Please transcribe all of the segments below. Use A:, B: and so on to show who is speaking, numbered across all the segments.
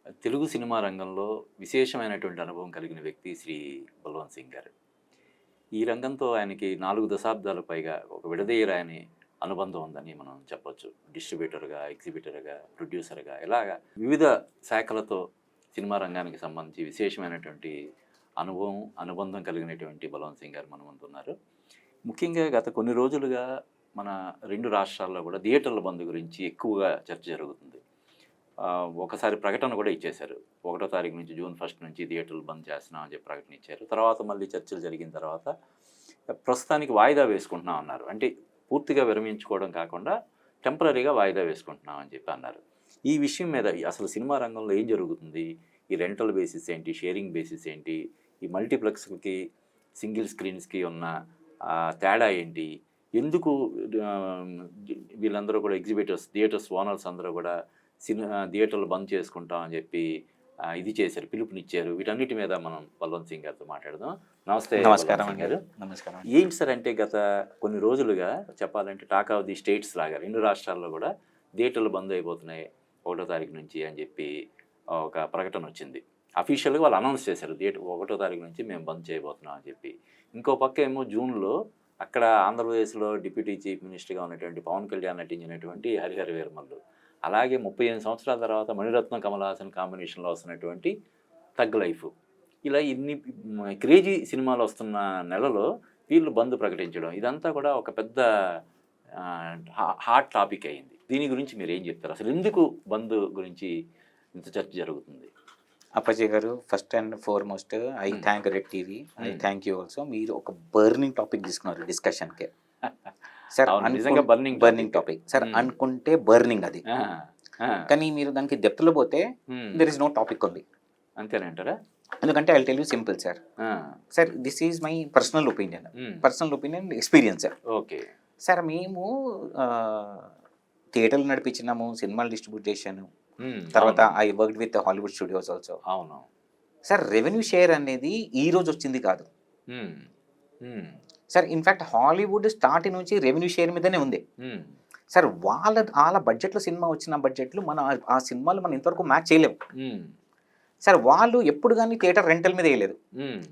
A: Telugu cinema రంగంలో విశేషమైనటువంటి అనుభవం కలిగిన వ్యక్తి శ్రీ బల్వంత్ సింగ్ గారు. ఈ రంగంతో ఆయనకి 4 దశాబ్దాల పైగా ఒక విడదీయరాని అనుబంధం ఉందని మనం చెప్పొచ్చు. డిస్ట్రిబ్యూటర్‌గా, ఎగ్జిబిటర్‌గా, ప్రొడ్యూసర్‌గా ఇలాగా వివిధ శాఖలతో సినిమా రంగానికి సంబంధించి విశేషమైనటువంటి అనుబంధం కలిగినటువంటి బల్వంత్ సింగ్ గారు మన ముందున్నారు. ముఖ్యంగా గత కొన్ని రోజులుగా మన 2 రాష్ట్రాల్లో కూడా థియేటర్ల బంద్ గురించి ఎక్కువగా చర్చ జరుగుతుంది. ఒకసారి ప్రకటన కూడా ఇచ్చేశారు. 1వ తారీఖు నుంచి జూన్ 1 నుంచి థియేటర్లు బంద్ చేస్తున్నాం అని చెప్పి ప్రకటన ఇచ్చారు. తర్వాత మళ్ళీ చర్చలు జరిగిన తర్వాత ప్రస్తుతానికి వాయిదా వేసుకుంటున్నాం అన్నారు. అంటే పూర్తిగా విరమించుకోవడం కాకుండా టెంపరరీగా వాయిదా వేసుకుంటున్నాం అని చెప్పి అన్నారు. ఈ విషయం మీద అసలు సినిమా రంగంలో ఏం జరుగుతుంది? ఈ రెంటల్ బేసిస్ ఏంటి? షేరింగ్ బేసిస్ ఏంటి? ఈ మల్టీప్లెక్స్‌కి, సింగిల్ స్క్రీన్స్‌కి ఉన్న తేడా ఏంటి? ఎందుకు వీళ్ళందరూ కూడా ఎగ్జిబిటర్స్, థియేటర్స్ ఓనర్స్ అందరూ కూడా థియేటర్లు బంద్ చేసుకుంటాం అని చెప్పి ఇది చేశారు, పిలుపునిచ్చారు. వీటన్నిటి మీద మనం బల్వంత్ సింగ్ గారితో మాట్లాడదాం.
B: నమస్కారం గారు.
A: నమస్కారం. ఏంటి సార్ అంటే గత కొన్ని రోజులుగా చెప్పాలంటే టాక్ ఆఫ్ ది స్టేట్స్ లాగా 2 రాష్ట్రాల్లో కూడా థియేటర్లు బంద్ అయిపోతున్నాయి 1వ తారీఖు నుంచి అని చెప్పి ఒక ప్రకటన వచ్చింది. అఫీషియల్గా వాళ్ళు అనౌన్స్ చేశారు, 1వ తారీఖు నుంచి మేము బంద్ చేయబోతున్నాం అని చెప్పి. ఇంకో పక్క ఏమో జూన్లో అక్కడ ఆంధ్రప్రదేశ్లో డిప్యూటీ చీఫ్ మినిస్టర్గా ఉన్నటువంటి పవన్ కళ్యాణ్ నటించినటువంటి హరిహర వీరమల్లు, అలాగే 38 సంవత్సరాల తర్వాత మణిరత్నం కమల్ హాసన్ కాంబినేషన్లో వస్తున్నటువంటి థగ్ లైఫ్, ఇలా ఇన్ని క్రేజీ సినిమాలు వస్తున్న నెలలో వీళ్ళు బంద్ ప్రకటించడం, ఇదంతా కూడా ఒక పెద్ద హాట్ టాపిక్ అయింది. దీని గురించి మీరు ఏం చెప్తారు? అసలు ఎందుకు బంద్ గురించి ఇంత చర్చ జరుగుతుంది?
B: అప్పాజీ గారు, first and foremost I thank red TV, I thank you also. మీరు ఒక బర్నింగ్ టాపిక్ తీసుకున్నారు డిస్కషన్కి. సార్ నిజంగా బర్నింగ్ టాపిక్ సార్. అనుకుంటే బర్నింగ్ అది, కానీ మీరు దానికి డెప్త్లో పోతే దెర్ ఇస్ నో టాపిక్ ఉంది.
A: అంతేనంటారా?
B: ఎందుకంటే I tell you simple sir. Sir this is my personal opinion experience sir.
A: Okay
B: sir, మేము థియేటర్లు నడిపించినాము, సినిమాలు డిస్ట్రిబ్యూట్ చేశాను, తర్వాత I worked with Hollywood studios also.
A: అవును
B: సార్, రెవెన్యూ షేర్ అనేది ఈ రోజు వచ్చింది కాదు సార్. ఇన్ఫ్యాక్ట్ హాలీవుడ్ స్టార్టింగ్ నుంచి రెవెన్యూ షేర్ మీదనే ఉంది సార్. వాళ్ళ బడ్జెట్లో సినిమా వచ్చిన బడ్జెట్లు ఆ సినిమాలు మనం ఇంతవరకు మ్యాచ్ చేయలేము సార్. వాళ్ళు ఎప్పుడు కానీ థియేటర్ రెంటల్ మీద వేయలేదు.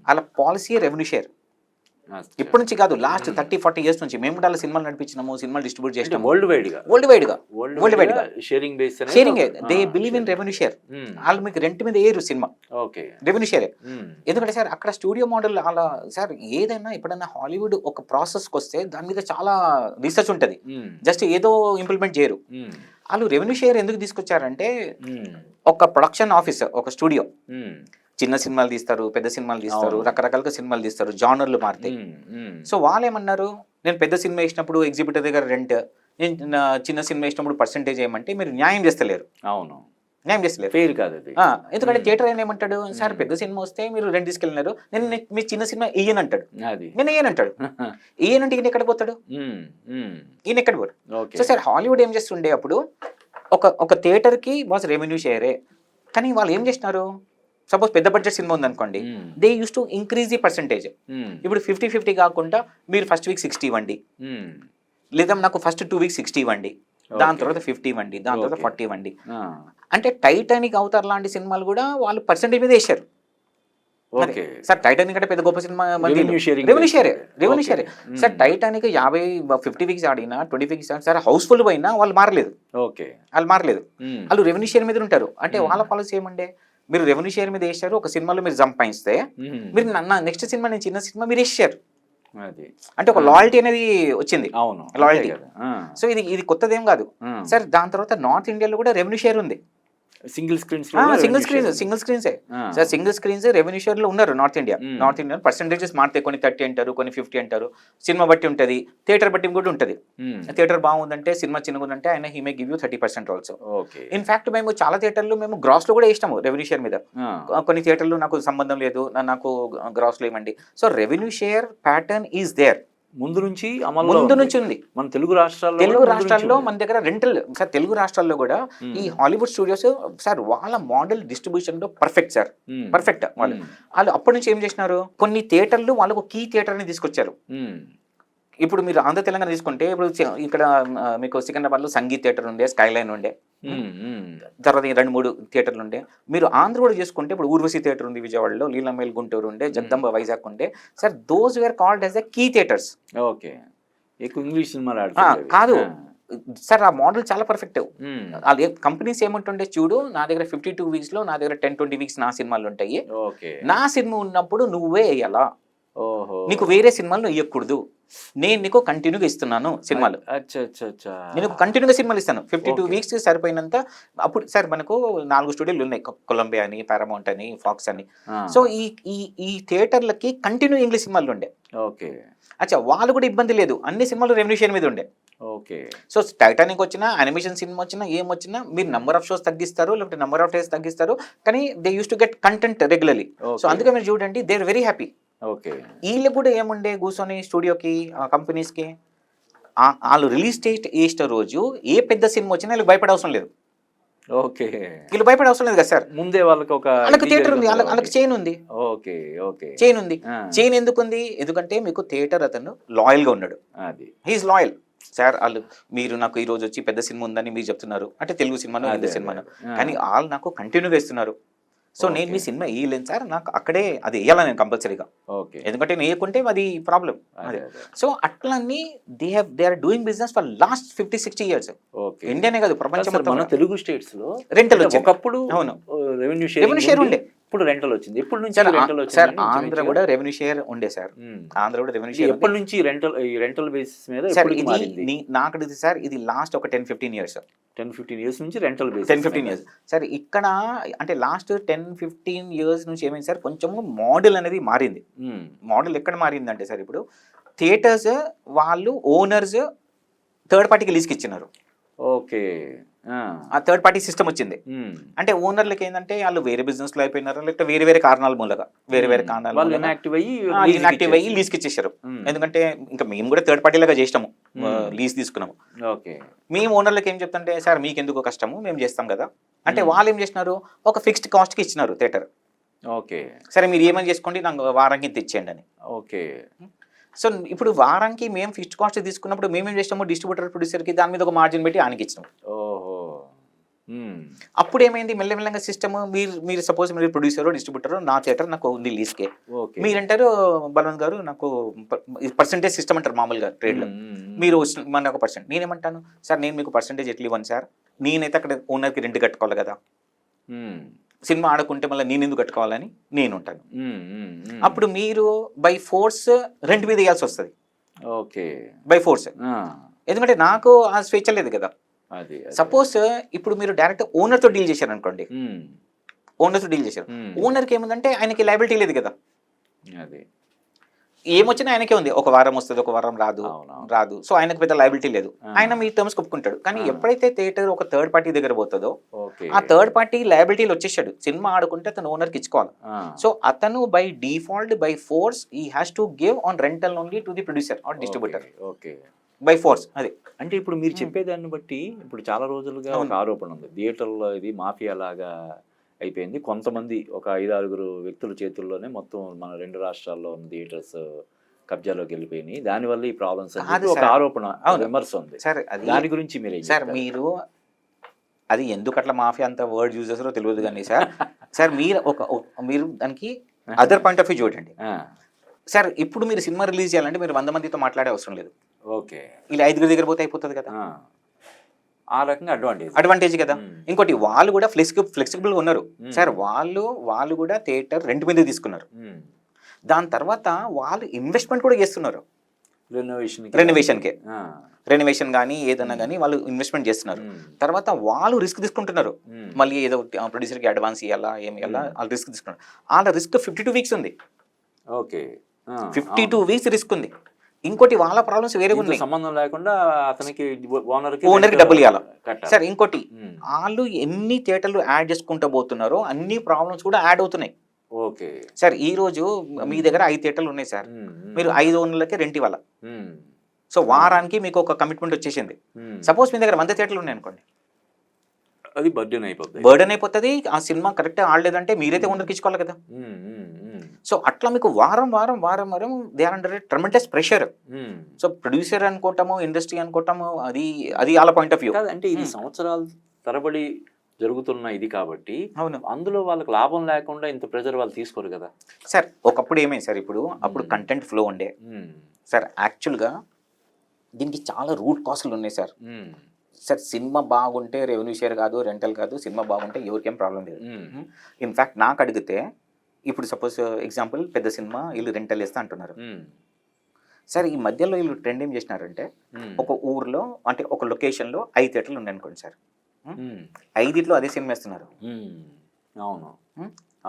B: వాళ్ళ పాలసీ రెవెన్యూ షేర్. ఇప్పటి నుంచి కాదు, లాస్ట్ 30-40 ఇయర్స్ నుంచి మేము కూడా సినిమాలు నడిపించినాము, సినిమాలు డిస్ట్రిబ్యూట్ చేసినాము వరల్డ్ వైడ్ గా. Sharing they believe in revenue share. వాళ్ళు మీకు రెంట్ మీద వేయరు సినిమా, రెవెన్యూ షేర్. ఎందుకంటే సార్ అక్కడ స్టూడియో మోడల్ అలా సార్. ఏదైనా ఎప్పుడైనా హాలీవుడ్ ఒక ప్రాసెస్కి వస్తే దాని మీద చాలా రీసెర్చ్ ఉంటుంది, జస్ట్ ఏదో ఇంప్లిమెంట్ చేయరు. వాళ్ళు రెవెన్యూ షేర్ ఎందుకు తీసుకొచ్చారంటే, ఒక ప్రొడక్షన్ ఆఫీస్, ఒక స్టూడియో చిన్న సినిమాలు తీస్తారు, పెద్ద సినిమాలు తీస్తారు, రకరకాలుగా సినిమాలు తీస్తారు, జానర్లు మారుతాయి. సో వాళ్ళు ఏమన్నారు, నేను పెద్ద సినిమా వేసినప్పుడు ఎగ్జిబిటర్ దగ్గర రెంట్, నేను చిన్న సినిమా వేసినప్పుడు పర్సెంటేజ్ ఏమంటే మీరు న్యాయం చేస్తలేరు.
A: అవును,
B: న్యాయం చేస్తలేరు,
A: ఫెయిర్ కాదు అది.
B: ఎందుకంటే థియేటర్ ఆయన ఏమంటాడు, సార్ పెద్ద సినిమా వస్తే మీరు రెంట్ తీసుకెళ్ళినారు, నేను మీ చిన్న సినిమా ఇయ్యనంటాడు, నేను ఇయ్యనంటాడు. ఇయ్యనంటే ఈయన ఎక్కడ పోతాడు, ఈయన ఎక్కడ పోడు. సో సార్ హాలీవుడ్ ఏం చేస్తుండే అప్పుడు, ఒక థియేటర్కి వాజ్ రెవెన్యూ షేరే. కానీ వాళ్ళు ఏం చేసినారు, సపోజ్ పెద్ద బడ్జెట్ సినిమా ఉందనుకోండి, they use to increase the percentage. ఇప్పుడు 50-50 కాకుండా మీరు ఫస్ట్ వీక్ 60 ఇవ్వండి, లేదా నాకు ఫస్ట్ 2 వీక్స్ 60 ఇవ్వండి, దాని తర్వాత 50 ఇవ్వండి, దాని తర్వాత 40 ఇవ్వండి. అంటే టైటానిక్, అవతార్ లాంటి సినిమాలు కూడా వాళ్ళు పర్సెంటేజ్ మీద వేశారు సార్. టైటానిక్ అంటే పెద్ద గొప్ప సినిమా, రెవెన్యూ షేరే సార్. టైటానిక్ 50 వీక్స్ ఆడినా, 20 వీక్స్ ఆడినా సార్, హౌస్ఫుల్ పోయినా వాళ్ళు మారలేదు. వాళ్ళు రెవెన్యూ షేర్ మీద ఉంటారు. అంటే వాళ్ళ పాలసీ ఏమంటే, మీరు రెవెన్యూ షేర్ మీద వేసారు, ఒక సినిమాలో మీరు సంపాదిస్తే మీరు నెక్స్ట్ సినిమా, నేను చిన్న సినిమా మీరు వేసారు, అంటే ఒక లాయల్టీ అనేది వచ్చింది.
A: అవును,
B: లాయల్టీ. సో ఇది కొత్తదేం కాదు సార్. దాని తర్వాత నార్త్ ఇండియాలో కూడా రెవెన్యూ షేర్ ఉంది. Single screens sir. Single screens revenue share లో ఉన్నారు నార్త్ ఇండియా పర్సెంటేజెస్ మారుతాయి, కొన్ని 30 అంటారు, కొన్ని 50 అంటారు. సినిమా బట్టి ఉంటుంది, థియేటర్ బట్టి కూడా ఉంటుంది. థియేటర్ బాగుందంటే, సినిమా చిన్నగా ఉందంటే ఆయన he may give you 30% also. In fact మేము చాలా థియేటర్లు మేము గ్రాస్ లో కూడా ఇస్తాము రెవెన్యూ షేర్ మీద. కొన్ని థియేటర్లు నాకు సంబంధం లేదు, నాకు గ్రాస్ లో ఇవ్వండి. So revenue share pattern is there,
A: ముందు నుంచి
B: ఉంది.
A: మన తెలుగు రాష్ట్రాల్లో
B: మన దగ్గర రెంటల్ సార్. తెలుగు రాష్ట్రాల్లో కూడా ఈ హాలీవుడ్ స్టూడియోస్ సార్, వాళ్ళ మోడల్ డిస్ట్రిబ్యూషన్ లో పర్ఫెక్ట్ సార్, పర్ఫెక్ట్. వాళ్ళు అప్పటి నుంచి ఏం చేసినారు, కొన్ని థియేటర్లు వాళ్ళకు కీ థియేటర్ ని తీసుకొచ్చారు. ఇప్పుడు మీరు ఆంధ్ర తెలంగాణ తీసుకుంటే, ఇప్పుడు ఇక్కడ మీకు సికింద్రాబాద్ లో సంగీత్ థియేటర్ ఉండే, స్కైలైన్ ఉండే, తర్వాత 2-3 థియేటర్లు ఉండే. మీరు ఆంధ్ర కూడా చేసుకుంటే ఇప్పుడు ఊర్వశి థియేటర్ ఉంది విజయవాడలో, లీలామేల్ గుంటూరు ఉండే, జగదంబ వైజాగ్ ఉండే. Sir those were called as the key theatres.
A: Okay, ఎక్కువ ఇంగ్లీష్ సినిమాలు
B: కాదు సార్, ఆ మోడల్ చాలా పర్ఫెక్ట్. అది కంపెనీస్ ఏమంటుండే చూడు, నా దగ్గర 52 వీక్స్ లో నా దగ్గర 10-20 వీక్స్ నా సినిమాలు ఉంటాయి. నా సినిమా ఉన్నప్పుడు నువ్వే వేయాలా, నీకు వేరే సినిమాలు వేయకూడదు, నేను నీకు కంటిన్యూగా ఇస్తున్నాను సినిమాలు, నేను కంటిన్యూగా సినిమాలు ఇస్తాను 52 వీక్స్ సరిపోయినంత. అప్పుడు సార్ మనకు 4 స్టూడియోలు ఉన్నాయి, కొలంబియా అని, పారామౌంట్ అని, ఫాక్స్ అని. సో ఈ థియేటర్లకి కంటిన్యూ ఇంగ్లీష్ సినిమాలు ఉండే.
A: ఓకే,
B: అచ్చా, వాళ్ళు కూడా ఇబ్బంది లేదు, అన్ని సినిమాలు రెవెన్యూ షేర్ మీద ఉండే.
A: ఓకే,
B: సో టైటానిక్ వచ్చినా, యానిమేషన్ సినిమా వచ్చినా, ఏమొచ్చినా మీరు నెంబర్ ఆఫ్ షోస్ తగ్గిస్తారు, లేకపోతే నెంబర్ ఆఫ్ డేస్ తగ్గిస్తారు, కానీ they use to get content regularly. So అందుకే మీరు చూడండి, they are very happy.
A: Okay,
B: వీళ్ళు కూడా ఏముండే కూర్చొని స్టూడియోకి, కంపెనీస్కి వాళ్ళు రిలీజ్ చేసిన రోజు ఏ పెద్ద సినిమా వచ్చినా వీళ్ళకి భయపడే అవసరం లేదు.
A: ఓకే,
B: వీళ్ళు భయపడే అవసరం లేదు కదా సార్,
A: ముందే వాళ్ళకి
B: థియేటర్ ఉంది, వాళ్ళకి చైన్ ఉంది.
A: ఓకే, ఓకే,
B: చైన్ ఉంది. చైన్ ఎందుకుంది? ఎందుకంటే మీకు థియేటర్ అతను లాయల్ గా ఉన్నాడు, హీఈస్ లాయల్. సార్ వాళ్ళు మీరు నాకు ఈ రోజు వచ్చి పెద్ద సినిమా ఉందని మీరు చెప్తున్నారు అంటే, తెలుగు సినిమాను, హిందీ సినిమాను, కానీ వాళ్ళు నాకు కంటిన్యూగా ఇస్తున్నారు. సో నేను మీ సినిమా వేయలేను సార్, నాకు అక్కడే అది వేయాలా నేను కంపల్సరీగా, ఎందుకంటే నేను వేయకుంటే అది ప్రాబ్లం. సో అట్లన్నీ they are doing business for last 50-60 years. ఇండియానే కాదు, ప్రపంచం
A: తెలుగు స్టేట్స్ లో
B: రెంటల్ వచ్చి
A: ఒకప్పుడు
B: అవును
A: రెవెన్యూ
B: షేర్ ఉండే,
A: ఇప్పుడు రెంటల్ వచ్చింది. ఎప్పటి నుంచి
B: సార్ ఆంధ్ర కూడా రెవెన్యూ షేర్ ఉండే సార్, ఆంధ్ర కూడా రెవెన్యూ షేర్
A: ఎప్పటి నుంచి రెంటల్ బేసిస్ మీద
B: నాకు ఇది సార్, ఇది లాస్ట్ ఒక 10-15 ఇయర్స్,
A: 10-15 ఇయర్స్ నుంచి రెంటల్ బేసిస్,
B: 10-15 ఇయర్స్ సార్. ఇక్కడ అంటే లాస్ట్ 10-15 ఇయర్స్ నుంచి ఏమైంది సార్, కొంచెము మోడల్ అనేది మారింది. మోడల్ ఎక్కడ మారింది అంటే సార్, ఇప్పుడు థియేటర్స్ వాళ్ళు ఓనర్స్ థర్డ్ పార్టీకి లీజ్కి ఇచ్చినారు.
A: ఓకే,
B: ఆ థర్డ్ పార్టీ సిస్టమ్ వచ్చింది. అంటే ఓనర్లకి ఏంటంటే వాళ్ళు వేరే బిజినెస్ లో అయిపోయినారు, లేకపోతే వేరే కారణాల మూలంగా వేరే కారణాలు ఇన్యాక్టివ్ అయ్యి లీజ్కి ఇచ్చేసారు. ఎందుకంటే ఇంకా మేము కూడా థర్డ్ పార్టీ లాగా చేసినాము, లీజ్ తీసుకున్నాము.
A: ఓకే,
B: మేము ఓనర్లకి ఏం చెప్తుంటే, సార్ మీకు ఎందుకు కష్టము, మేము చేస్తాం కదా అంటే, వాళ్ళు ఏం చేసినారు, ఒక ఫిక్స్డ్ కాస్ట్ కి ఇచ్చినారు థియేటర్.
A: ఓకే,
B: సరే మీరు ఏమని చేసుకోండి, నాకు వారానికి ఇంత ఇచ్చేయండి అని.
A: ఓకే,
B: సో ఇప్పుడు వారానికి మేము ఫిక్స్డ్ కాస్ట్ తీసుకున్నప్పుడు మేమేం చేస్తాము, డిస్ట్రిబ్యూటర్ ప్రొడ్యూసర్కి దాని మీద ఒక మార్జిన్ పెట్టి ఆయనకి ఇచ్చినాం. అప్పుడు ఏమైంది, మెల్లమెల్లగా సిస్టమ్, మీరు సపోజ్ మీరు ప్రొడ్యూసర్ డిస్ట్రిబ్యూటర్, నా థియేటర్ నాకు ఉంది లీజ్కే, మీరంటారు బలవంత్ గారు నాకు పర్సెంటేజ్ సిస్టమ్ అంటారు మామూలుగా ట్రేడ్లో, మీరు మన ఒక పర్సెంట్, నేనేమంటాను సార్, నేను మీకు పర్సెంటేజ్ ఎట్లా ఇవ్వను సార్, నేనైతే అక్కడ ఓనర్కి రెంట్ కట్టుకోవాలి కదా, సినిమా ఆడుకుంటే మళ్ళీ నేను ఎందుకు కట్టుకోవాలని నేను ఉంటాను. అప్పుడు మీరు బై ఫోర్స్ రెంట్ మీద వేయాల్సి వస్తుంది.
A: ఓకే,
B: బై ఫోర్స్, ఎందుకంటే నాకు ఆ స్వేచ్ఛ లేదు కదా. సపోజ్ ఇప్పుడు మీరు డైరెక్ట్ ఓనర్తో డీల్ చేశారు అనుకోండి, ఓనర్తో డీల్ చేశారు, ఓనర్కి ఏముందంటే ఆయనకి లయబిలిటీ లేదు కదా, ఏమొచ్చినా ఆయనకే ఉంది, ఒక వారం వస్తుంది, ఒక వారం రాదు, సో ఆయనకు పెద్ద లయబిలిటీ లేదు, ఆయన మీ టర్మ్స్ ఒప్పుకుంటాడు. కానీ ఎప్పుడైతే థియేటర్ ఒక థర్డ్ పార్టీ దగ్గర పోతుందో, ఆ థర్డ్ పార్టీ లయబిలిటీలు వచ్చేసాడు, సినిమా ఆడుకుంటే అతను ఓనర్కి ఇచ్చుకోవాలి. సో అతను by default by force he has to give on rental only to the producer or distributor, by force. అది
A: అంటే ఇప్పుడు మీరు చెప్పేదాన్ని బట్టి ఇప్పుడు చాలా రోజులుగా ఒక ఆరోపణ ఉంది, థియేటర్లో ఇది మాఫియా లాగా అయిపోయింది, కొంతమంది ఒక 5-6 వ్యక్తుల చేతుల్లోనే మొత్తం మన 2 రాష్ట్రాల్లో ఉన్న థియేటర్స్ కబ్జాలోకి వెళ్ళిపోయినాయి, దానివల్ల ఈ ప్రాబ్లమ్స్ ఒక ఆరోపణ, విమర్శ ఉంది సార్. దాని గురించి మీరు
B: సార్, మీరు అది ఎందుకు అట్లా మాఫియా అంత వర్డ్ యూజ్ చేస్తారో తెలియదు కానీ సార్, సార్ మీరు దానికి అదర్ పాయింట్ ఆఫ్ వ్యూ చూడండి సార్. ఇప్పుడు మీరు సినిమా రిలీజ్ చేయాలంటే మీరు 100 మందితో మాట్లాడే అవసరం లేదు.
A: ఓకే,
B: ఇలా 5 దగ్గర పోతే అయిపోతుంది కదా,
A: ఆ రకంగా
B: అడ్వాంటేజ్ కదా. ఇంకోటి వాళ్ళు కూడా ఫ్లెక్సిబుల్గా ఉన్నారు సార్, వాళ్ళు కూడా థియేటర్ రెంట్ మీద తీసుకున్నారు, దాని తర్వాత వాళ్ళు ఇన్వెస్ట్మెంట్ కూడా చేస్తున్నారు రెనోవేషన్ కానీ ఏదైనా కానీ వాళ్ళు ఇన్వెస్ట్మెంట్ చేస్తున్నారు. తర్వాత వాళ్ళు రిస్క్ తీసుకుంటున్నారు, మళ్ళీ ఏదో ప్రొడ్యూసర్కి అడ్వాన్స్ ఇవ్వాలా ఏమి ఇవ్వాలా, వాళ్ళు రిస్క్ తీసుకున్నారు. వాళ్ళ రిస్క్ 52 వీక్స్ ఉంది.
A: ఓకే,
B: 52 వీక్స్ రిస్క్ ఉంది. ఇంకోటి వాళ్ళ ప్రాబ్లమ్స్ వేరే ఉన్నాయి,
A: సంబంధం లేకుండా అతనికి
B: ఓనర్కి డబ్బులు ఇవ్వాలి సార్. ఇంకోటి వాళ్ళు ఎన్ని థియేటర్లు యాడ్ చేసుకుంటూ పోతున్నారో అన్ని ప్రాబ్లమ్స్ కూడా యాడ్ అవుతున్నాయి.
A: ఓకే
B: సార్, ఈ రోజు మీ దగ్గర 5 థియేటర్లు ఉన్నాయి సార్, మీరు 5 ఓనర్లకే రెంట్ ఇవ్వాలి. సో వారానికి మీకు ఒక కమిట్మెంట్ వచ్చేసింది. సపోజ్ మీ దగ్గర 100 థియేటర్లు ఉన్నాయి అనుకోండి,
A: అది బర్డెన్
B: అయిపోతుంది. ఆ సినిమా కరెక్ట్ ఆడలేదంటే మీరైతే ఓనర్కి ఇచ్చుకోవాలి కదా. సో అట్లా మీకు వారం they are under tremendous pressure. So producer అనుకోవటము, ఇండస్ట్రీ అనుకోవటము, అది వాళ్ళ పాయింట్ ఆఫ్ వ్యూ.
A: అంటే ఇది సంవత్సరాల తరబడి జరుగుతున్న ఇది కాబట్టి
B: అవును
A: అందులో వాళ్ళకి లాభం లేకుండా ఇంత ప్రెజర్ వాళ్ళు తీసుకోరు కదా
B: సార్. ఒకప్పుడు ఏమైంది సార్, ఇప్పుడు అప్పుడు కంటెంట్ ఫ్లో ఉండే సార్. యాక్చువల్గా దీనికి చాలా రూట్ కాస్ట్లు ఉన్నాయి సార్. సార్ సినిమా బాగుంటే రెవెన్యూ షేర్ కాదు, రెంటల్ కాదు, సినిమా బాగుంటే ఎవరికేం ప్రాబ్లం లేదు. ఇన్ఫ్యాక్ట్ నాకు అడిగితే ఇప్పుడు సపోజ్ ఎగ్జాంపుల్ పెద్ద సినిమా వీళ్ళు రెంటల్ వేస్తా అంటున్నారు సార్. ఈ మధ్యలో వీళ్ళు ట్రెండ్ ఏం చేసినారంటే ఒక ఊర్లో అంటే ఒక లొకేషన్లో 5 థియేటర్లు ఉన్నాయి అనుకోండి సార్. 5 అదే సినిమా వేస్తున్నారు.
A: అవును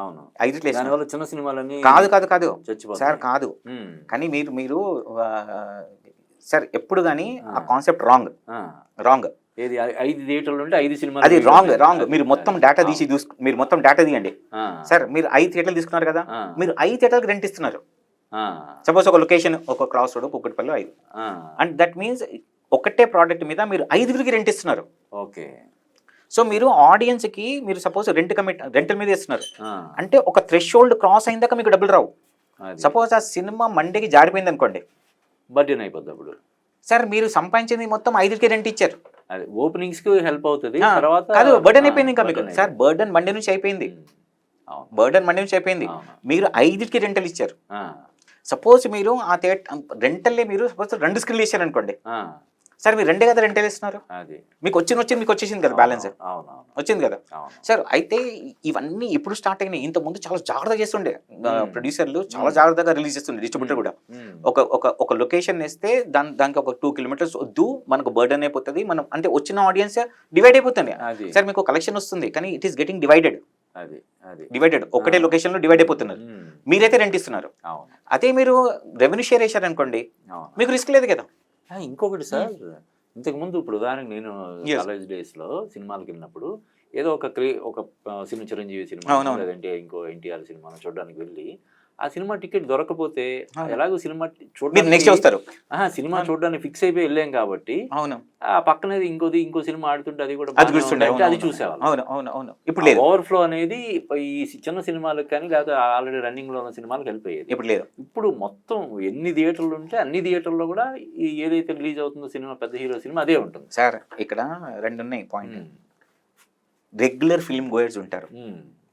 A: అవును
B: 5
A: చిన్న సినిమాలని
B: కాదు కాదు కాదు సార్, కాదు. కానీ మీరు సార్ ఎప్పుడు కానీ ఆ కాన్సెప్ట్ రాంగ్.
A: ఏది 5 థియేటర్లు ఉంటే 5 సినిమాలు
B: అది రాంగ్. మీరు మొత్తం డేటా తీసి మీరు మొత్తం డేటా తీయండి సార్. మీరు 5 థియేటర్లు తీసుకున్నారు కదా, మీరు 5 థియేటర్కి రెంట్ ఇస్తున్నారు. సపోజ్ ఒక లొకేషన్ ఒక cross road Kukatpally 5 and that means ఒకటే ప్రోడక్ట్ మీద మీరు 5 రెంట్ ఇస్తున్నారు.
A: ఓకే.
B: సో మీరు ఆడియన్స్కి మీరు సపోజ్ రెంటల్ మీద ఇస్తున్నారు అంటే ఒక థ్రెషోల్డ్ క్రాస్ అయిందాక మీకు డబ్బులు రావు. సపోజ్ ఆ సినిమా మండేకి జారిపోయింది అనుకోండి,
A: బర్డెన్ అయిపోద్ది అప్పుడు
B: సార్. మీరు సంపాదించింది మొత్తం 5 రెంట్ ఇచ్చారు.
A: అది ఓపెనింగ్స్ కి హెల్ప్ అవుతుంది. తర్వాత
B: కాదు బర్డెన్ అయిపోయింది ఇంకా మీకు సార్. బర్డెన్ మండే నుంచి అయిపోయింది. మీరు 5 రెంటల్ ఇచ్చారు. సపోజ్ మీరు ఆ రెంటల్లే మీరు సపోజ్ 2 స్క్రీన్లు ఇచ్చారు అనుకోండి సార్, మీరు 2 కదా రెంటల్ ఇస్తున్నారు. మీకు మీకు వచ్చేసింది కదా, బ్యాలెన్స్ వచ్చింది కదా సార్. అయితే ఇవన్నీ ఇప్పుడు స్టార్ట్ అయినాయి. ఇంతకుముందు చాలా జాగ్రత్తగా చేస్తుండే ప్రొడ్యూసర్లు, చాలా జాగ్రత్తగా రిలీజ్ చేస్తుండే. డిస్ట్రిబ్యూటర్ కూడా ఒక లొకేషన్ వేస్తే దానికి ఒక 2 కిలోమీటర్స్ వద్దు, మనకు బర్డెన్ అయిపోతుంది. మనం అంటే వచ్చిన ఆడియన్స్ డివైడ్ అయిపోతుంది సార్. మీకు కలెక్షన్ వస్తుంది కానీ ఇట్ ఈస్ గెటింగ్ డివైడెడ్. ఒకటే లొకేషన్ లో డివైడ్ అయిపోతున్నారు. మీరైతే రెంట్ ఇస్తున్నారు. అదే మీరు రెవెన్యూ షేర్ వేశారనుకోండి, మీకు రిస్క్ లేదు కదా.
A: ఇంకొకటి సార్, ఇంతకు ముందు ఇప్పుడు ఉదాహరణకు నేను కాలేజ్ డేస్ లో సినిమాలకు వెళ్ళినప్పుడు ఏదో ఒక సినిమా చిరంజీవి సినిమా లేదంటే ఇంకో ఎన్టీఆర్ సినిమా చూడడానికి వెళ్ళి ఆ సినిమా టికెట్ దొరకపోతే ఎలాగో సినిమా సినిమా చూడడానికి ఫిక్స్ అయిపోయి వెళ్ళాం కాబట్టి ఆ పక్కనే ఇంకో సినిమా ఆడుతుంటే అది కూడా అది చూసేవాళ్ళం. ఇప్పుడు ఓవర్ఫ్లో అనేది ఈ చిన్న సినిమాలకు కానీ లేదా ఆల్రెడీ రన్నింగ్ లో ఉన్న సినిమాలకు వెళ్ళిపోయేది. ఇప్పుడు లేదు. ఇప్పుడు మొత్తం ఎన్ని థియేటర్లు ఉంటే అన్ని థియేటర్లో కూడా ఏదైతే రిలీజ్ అవుతుందో సినిమా, పెద్ద హీరో సినిమా అదే ఉంటుంది
B: సార్. ఇక్కడ 2 ఉన్నాయి పాయింట్. రెగ్యులర్ ఫిల్మ్ గోయర్స్ ఉంటారు,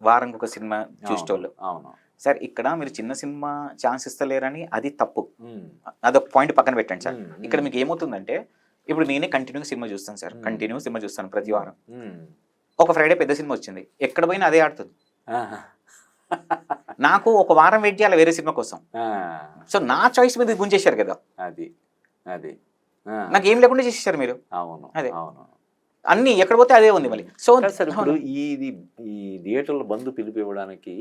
B: వారానికి ఒక సినిమా చూసేటోళ్ళు. అవును సార్. ఇక్కడ మీరు చిన్న సినిమా ఛాన్స్ ఇస్తలేరని అది తప్పు. అదొక పాయింట్ పక్కన పెట్టండి సార్. ఇక్కడ మీకు ఏమవుతుందంటే ఇప్పుడు నేనే కంటిన్యూగా సినిమా చూస్తాను సార్. కంటిన్యూగా సినిమా చూస్తాను ప్రతి వారం. ఒక ఫ్రైడే పెద్ద సినిమా వచ్చింది, ఎక్కడ పోయినా అదే ఆడుతుంది. నాకు ఒక వారం వెయిట్ చేయాలి వేరే సినిమా కోసం. సో నా చాయిస్ మీద గుంజేశారు కదా, నాకు ఏం లేకుండా చేసేసారు మీరు. అదే అన్ని ఎక్కడ పోతే అదే ఉంది మళ్ళీ. సో
A: సార్ ఇప్పుడు ఈ థియేటర్ల బంధు పిలిపి ఇవ్వడానికి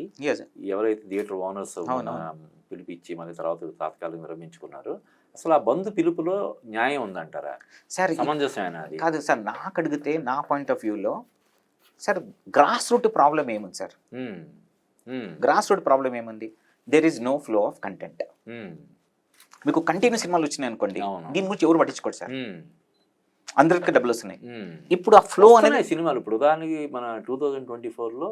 A: ఎవరైతే థియేటర్ ఓనర్స్ పిలిపించి మళ్ళీ తర్వాత తాత్కాలికంగా నిర్మించుకున్నారు, అసలు ఆ బంధు పిలుపులో న్యాయం ఉందంటారా
B: సార్?
A: సమంజసమైన అది
B: కాదు సార్. నాకు అడిగితే నా పాయింట్ ఆఫ్ వ్యూలో సార్ గ్రాస్ రూట్ ప్రాబ్లం ఏముంది సార్? గ్రాస్ రూట్ ప్రాబ్లం ఏముంది? There is no flow of content. మీకు కంటిన్యూ సినిమాలు వచ్చినాయి అనుకోండి, దీని గురించి ఎవరు పట్టించుకోరు సార్. అందరికి డబ్బులు వస్తున్నాయి. ఇప్పుడు ఆ ఫ్లో అనేది
A: సినిమాలు ఇప్పుడు ఉదాహరణకి మన 2024లో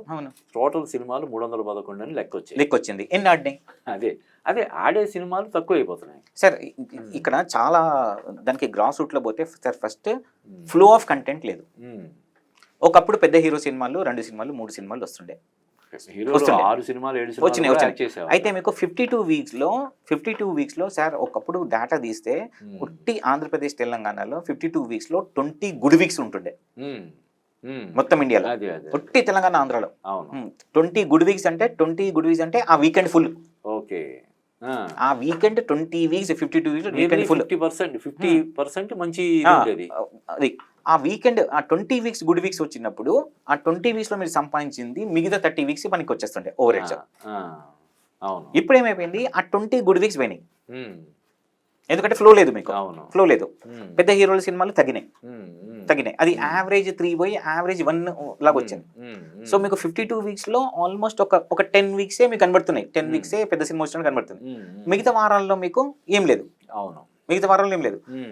A: టోటల్ సినిమాలు 311 అని లెక్క
B: వచ్చింది. ఎన్ని ఆడినాయి?
A: అదే ఆడే సినిమాలు తక్కువ అయిపోతున్నాయి
B: సార్. ఇక్కడ చాలా దానికి గ్రాస్ రూట్ లో పోతే sir first floor of content లేదు. ఒకప్పుడు పెద్ద హీరో సినిమాలు 2 సినిమాలు 3 సినిమాలు వస్తుండే.
A: 6 సినిమాలు 7
B: వచ్చినాయి. అయితే మీకు 52 వీక్స్ లో సార్ ఒకప్పుడు డేటా తీస్తే ఉట్టి ఆంధ్రప్రదేశ్ తెలంగాణలో 52 వీక్స్ లో 20 గుడ్ వీక్స్ ఉంటుండే మొత్తం ఇండియాలో. ఉట్టి తెలంగాణ ఆంధ్రాలో 20 గుడ్ వీక్స్ అంటే ఆ వీకెండ్ ఫుల్.
A: ఓకే.
B: ఆ weekend 20 weeks 52 weeks weekend full
A: 50% మంచి
B: అది. ఆ వీకెండ్ ఆ 20 వీక్స్ గుడ్ వీక్స్ వచ్చినప్పుడు ఆ 20 వీక్స్ లో మీరు సంపాదించింది మిగతా 30 వీక్స్ పనికి వచ్చేస్తుండే ఓవర్ హెడ్స్. ఇప్పుడు ఏమైపోయింది, ఆ 20 గుడ్ వీక్స్ పోయినాయి. ఎందుకంటే ఫ్లో లేదు, మీకు ఫ్లో లేదు. పెద్ద హీరోల సినిమాలు తగ్గినాయి. అది యావరేజ్ 3 పోయి యావరేజ్ 1 లాగా వచ్చింది. సో మీకు 52 వీక్స్ లో ఆల్మోస్ట్ ఒక 10 వీక్సే మీకు కనబడుతున్నాయి. 10 వీక్సే పెద్ద సినిమా వచ్చినట్టు కనబడుతుంది. మిగతా వారాల్లో మీకు ఏం లేదు.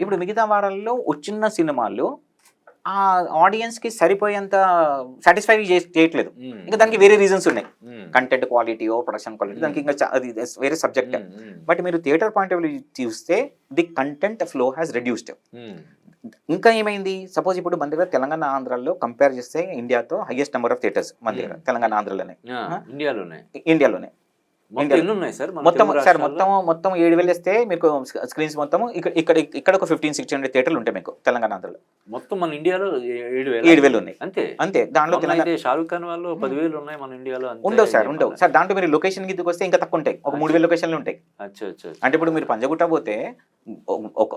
B: ఇప్పుడు మిగతా వారాల్లో వచ్చిన సినిమాలు ఆ ఆడియన్స్ కి సరిపోయేంత సాటిస్ఫై చేయట్లేదు. ఇంకా దానికి వేరే రీజన్స్ ఉన్నాయి. కంటెంట్ క్వాలిటీ, ప్రొడక్షన్ క్వాలిటీ, దానికి ఇంకా అది వేరే సబ్జెక్ట్. బట్ మీరు థియేటర్ పాయింట్ ఆఫ్ వ్యూ చూస్తే the content flow has reduced. ఇంకా ఏమైంది, సపోజ్ ఇప్పుడు మన దగ్గర తెలంగాణ ఆంధ్రాలో కంపేర్ చేస్తే ఇండియాతో హైయెస్ట్ నెంబర్ ఆఫ్ థియేటర్స్ మన దగ్గర తెలంగాణ ఆంధ్రలోనే, ఇండియాలోనే
A: మొత్తం ఎన్ని ఉన్నాయి సార్ మన
B: మొత్తం
A: తెలుగు
B: సార్
A: రాష్ట్రాల్లో?
B: మొత్తం 7,000 వేస్తే మీకు స్క్రీన్స్ మొత్తం ఇక్కడ ఒక 1500-1600 థియేటర్లు ఉంటాయి మీకు తెలంగాణ ఆంధ్రలో.
A: మొత్తం మన ఇండియాలో
B: 7,000 ఉన్నాయి
A: అంతే.
B: దాంట్లో
A: మొన్న అయితే షారూక్ ఖాన్ వాళ్ళు 10,000 ఉన్నాయి మన ఇండియాలో. అంతే
B: ఉండవు సార్,
A: చెప్పాలా?
B: ఉండవు సార్. దాంట్లో మీరు లొకేషన్ కిందకి వస్తే ఇంకా తక్కువ ఉంటాయి, ఒక 3,000 లొకేషన్లు ఉంటాయి.
A: అచ్చా అచ్చా.
B: అంటే ఇప్పుడు మీరు పంజగుట్ట పోతే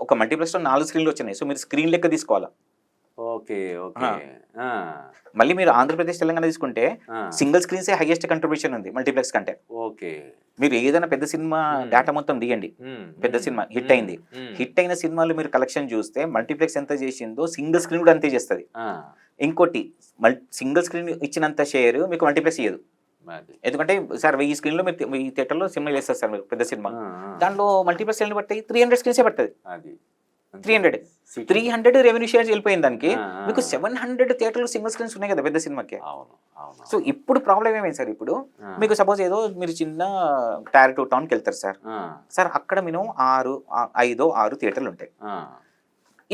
B: ఒక మల్టీప్లెక్స్ లో 4 స్క్రీన్లు వచ్చినాయి, సో మీరు స్క్రీన్ లెక్క తీసుకోవాలా.
A: Okay okay.
B: మళ్ళీ మీరు ఆంధ్రప్రదేశ్ తెలంగాణ తీసుకుంటే సింగిల్ స్క్రీన్సే హైయెస్ట్ కంట్రిబ్యూషన్ ఉంది మల్టీప్లెక్స్ కంటే.
A: ఓకే.
B: మీరు ఏదైనా పెద్ద సినిమా డేటా మొత్తం తీయండి, పెద్ద సినిమా హిట్ అయింది, హిట్ అయిన సినిమాలు మీరు కలెక్షన్ చూస్తే మల్టీప్లెక్స్ ఎంత చేసిందో సింగిల్ స్క్రీన్ కూడా అంతే చేస్తుంది. ఇంకోటి సింగిల్ స్క్రీన్ ఇచ్చినంత షేర్ మీకు మల్టీప్లెక్స్ ఇయ్యదు. ఎందుకంటే సార్ 1000 స్క్రీన్లో మీరు 1000 థియేటర్లో సినిమా వేస్తారు సార్ మీరు పెద్ద సినిమా, దాంట్లో మల్టీప్లెక్స్ ఎన్ని పడతాయి, 300 స్క్రీన్సే పడుతుంది. 300 రెవెన్యూ షేర్స్ వెళ్ళిపోయింది దానికి. మీకు 700 థియేటర్లు సింగిల్ స్క్రీన్స్ ఉన్నాయి కదా పెద్ద సినిమాకి. సో ఇప్పుడు ప్రాబ్లం ఏమైంది సార్, ఇప్పుడు మీకు సపోజ్ ఏదో మీరు చిన్న టైర్ 2 టౌన్కి వెళ్తారు సార్ అక్కడ మినిమం 5-6 థియేటర్లు ఉంటాయి.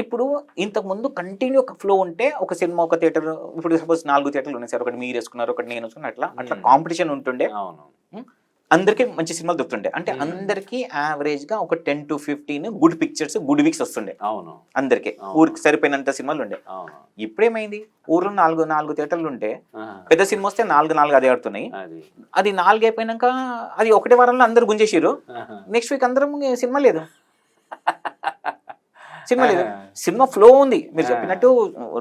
B: ఇప్పుడు ఇంతకు ముందు కంటిన్యూ ఒక ఫ్లో ఉంటే ఒక సినిమా ఒక థియేటర్, ఇప్పుడు సపోజ్ 4 థియేటర్లు ఉన్నాయి సార్, ఒకటి మీరు వేసుకున్నారు ఒకటి నేను వేసుకున్నా, అట్లా కాంపిటీషన్ ఉంటుండే, అందరికి మంచి సినిమాలు దొరుకుతుండే. అంటే అందరికి యావరేజ్ గా ఒక 10 to 15 good pictures good weeks వస్తుండే అందరికి, ఊరికి సరిపోయినంత సినిమాలు ఉండే. ఇప్పుడేమైంది, ఊర్లో 4 థియేటర్లు ఉంటే పెద్ద సినిమా వస్తే 4 అదే ఆడుతున్నాయి. అది 4 అయిపోయినాక అది ఒకటే వారంలో అందరు గుంజేసిరు, నెక్స్ట్ వీక్ అందరం సినిమా లేదు. సినిమా ఫ్లో ఉంది మీరు చెప్పినట్టు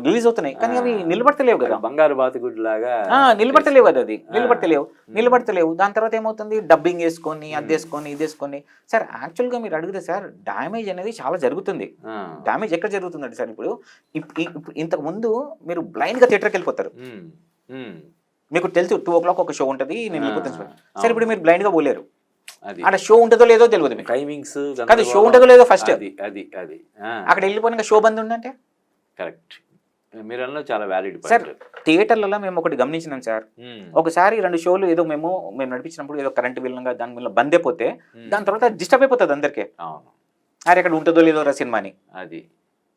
B: రిలీజ్ అవుతున్నాయి, కానీ అవి నిలబడతలేవు కదా,
A: బంగారు బాతుగుడ్డు లాగా
B: నిలబడతలేవు కదా, అది నిలబడతలేవు. దాని తర్వాత ఏమవుతుంది, డబ్బింగ్ వేసుకొని అది వేసుకొని ఇది వేసుకొని. సార్ యాక్చువల్గా మీరు అడిగితే సార్ డ్యామేజ్ అనేది చాలా జరుగుతుంది. డ్యామేజ్ ఎక్కడ జరుగుతుందంటే సార్, ఇప్పుడు ఇంతకు ముందు మీరు బ్లైండ్ గా థియేటర్కి వెళ్ళిపోతారు, మీకు తెలుసు 2 o'clock ఒక షో ఉంటుంది, నేను వెళ్ళిపోతాను సార్. ఇప్పుడు మీరు బ్లైండ్ గా పోలేరు, అక్కడ షో ఉంటుందో లేదో తెలియదు మీకు,
A: టైమింగ్స్
B: కాదు షో ఉంటుందో లేదో ఫస్ట్
A: అది
B: అక్కడ వెళ్ళిపోయినాక షో బంద్ ఉందంటే.
A: కరెక్ట్, మీరు అన్నది చాలా వ్యాలిడ్
B: సార్. థియేటర్లలో మేము ఒకటి గమనించినాం సార్, ఒకసారి 2 షోలు ఏదో మేము నడిపించినప్పుడు ఏదో కరెంట్ విలనంగా దాని వల్ల బంద్ అయిపోతే దాని తర్వాత డిస్టర్బ్ అయిపోతుంది అందరికీ, అరే అక్కడ ఉంటుందో లేదో రా సినిమా అని.
A: అది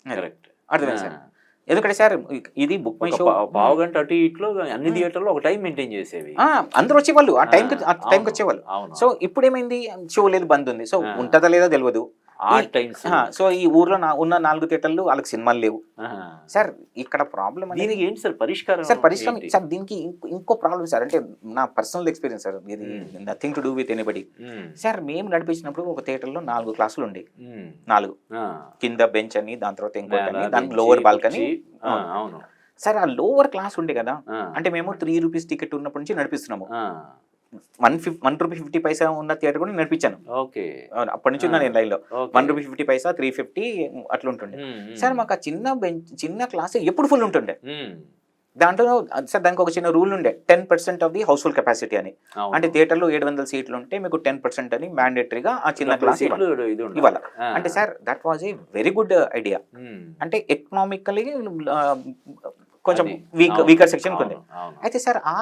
A: కరెక్ట్,
B: అర్థమైంది సార్. ఎందుకంటే సార్ ఇది బుక్ మై షో
A: పావు గంట అటు ఇట్లో అన్ని థియేటర్లో ఒక టైం మెయింటైన్ చేసేవి,
B: అందరూ వచ్చేవాళ్ళు ఆ టైంకి వచ్చేవాళ్ళు. సో ఇప్పుడు ఏమైంది, షో లేదు బంద్ ఉంది, సో ఉంటుందా లేదా తెలియదు. సో ఈ ఊర్లో ఉన్న 4 థియేటర్లు వాళ్ళకి సినిమాలు లేవు సార్. ఇక్కడ ప్రాబ్లం
A: దీనికి ఏంటి సార్ పరిష్కారం?
B: సార్ దీనికి ఇంకో ప్రాబ్లం సార్, అంటే నా పర్సనల్ ఎక్స్పీరియన్స్ సార్, ఇది nothing to do with anybody. Sir మేము నడిపించినప్పుడు ఒక థియేటర్లో 4 క్లాసులు ఉండే, 4 కింద బెంచ్ అని, దాని తర్వాత ఇంకోటి, దానికి లోవర్ బాల్కనీ. సార్ ఆ లోవర్ క్లాస్ ఉండే కదా, అంటే మేము 3 రూపీస్ టికెట్ ఉన్నప్పటి నుంచి నడిపిస్తున్నాము. 1 రూపీ 50 పైసా ఉన్న థియేటర్ కూడా నడిపించాను. అప్పటి నుంచి ఉన్నా నేను లైన్లో. 1 రూపీ 50 పైసా, 350 అట్లా ఉంటుండే సార్. మాకు ఆ చిన్న క్లాస్ ఎప్పుడు ఫుల్ ఉంటుండే. దాంట్లో సార్ దానికి ఒక చిన్న రూల్ ఉండే, 10% of the house full capacity అని. అంటే థియేటర్లో 700 సీట్లు ఉంటే మీకు 10% అని మ్యాండేటరీగా ఆ చిన్న క్లాస్ ఇవ్వాలి. అంటే sir that was a very good idea. అంటే ఎకనామికలీ కొంచెం వీకర్ సెక్షన్ ఉంది. అయితే సార్ ఆ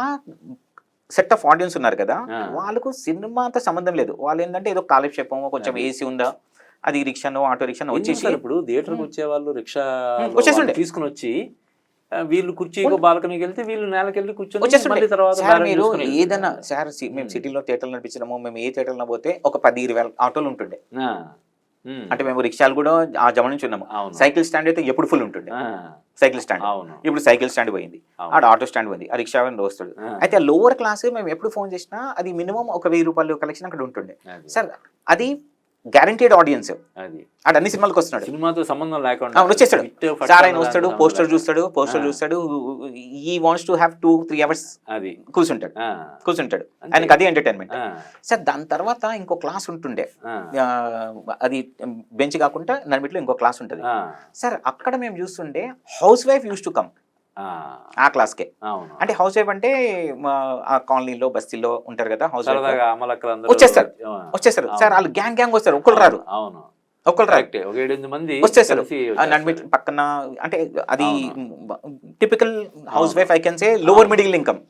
B: సెట్ ఆఫ్ ఆడియన్స్ ఉన్నారు కదా, వాళ్ళకు సినిమాతో సంబంధం లేదు. వాళ్ళు ఏంటంటే ఏదో కాలక్షేపం, కొంచెం ఏసీ ఉందా, అది రిక్షానో ఆటో రిక్షానో వచ్చేసి
A: ఇప్పుడు థియేటర్కి వచ్చే వాళ్ళు రిక్షా తీసుకుని వచ్చి వీళ్ళు కుర్చీకో బాల్కనీకి వెళ్తే వీళ్ళు నేలకెళ్ళి కూర్చొని తర్వాత
B: మీరు ఏదైనా సార్ మేము సిటీలో థియేటర్లు నడిపించినాము, మేము ఏ థియేటర్లో పోతే ఒక 10-20 ఆటోలు ఉంటుండే. అంటే మేము రిక్షాలు కూడా ఆ జమ నుంచి ఉన్నాము. సైకిల్ స్టాండ్ అయితే ఎప్పుడు ఫుల్ ఉంటుండే, సైకిల్ స్టాండ్. ఇప్పుడు సైకిల్ స్టాండ్ పోయింది, ఆడ ఆటో స్టాండ్ పోయింది, ఆ రిక్షా వస్తాడు. అయితే ఆ లోవర్ క్లాస్ మేము ఎప్పుడు ఫోన్ చేసినా అది మినిమం ఒక 1000 రూపాయలు కలెక్షన్ అక్కడ ఉంటుండే సార్. అది గ్యారంటీడ్ ఆడియన్స్, ఆడ అన్ని సినిమాలకు వస్తున్నాడు,
A: సినిమాతో సంబంధం లేకుండా
B: వచ్చేస్తాడు సార్. ఆయన వస్తాడు, పోస్టర్ చూస్తాడు, ఈ వాంట్స్ టు హ్యావ్ 2-3 అవర్స్ అది కూర్చుంటాడు. ఆయనకి అది ఎంటర్టైన్మెంట్ సార్. దాని తర్వాత ఇంకో క్లాస్ ఉంటుండే, అది బెంచ్ కాకుండా నడిమిట్లో ఇంకో క్లాస్ ఉంటుంది సార్. అక్కడ మేము చూస్తుండే house wife use to come ఆ క్లాస్కే. అంటే హౌస్ వైఫ్ అంటే ఆ కాలనీలో బస్తీలో ఉంటారు కదా, హౌస్ వైఫ్ వచ్చేస్తారు సార్. వాళ్ళు గ్యాంగ్ వస్తారు, ఒక్కరు రారు, వచ్చేస్తారు పక్కన. అంటే అది typical house wife, I can say lower middle income.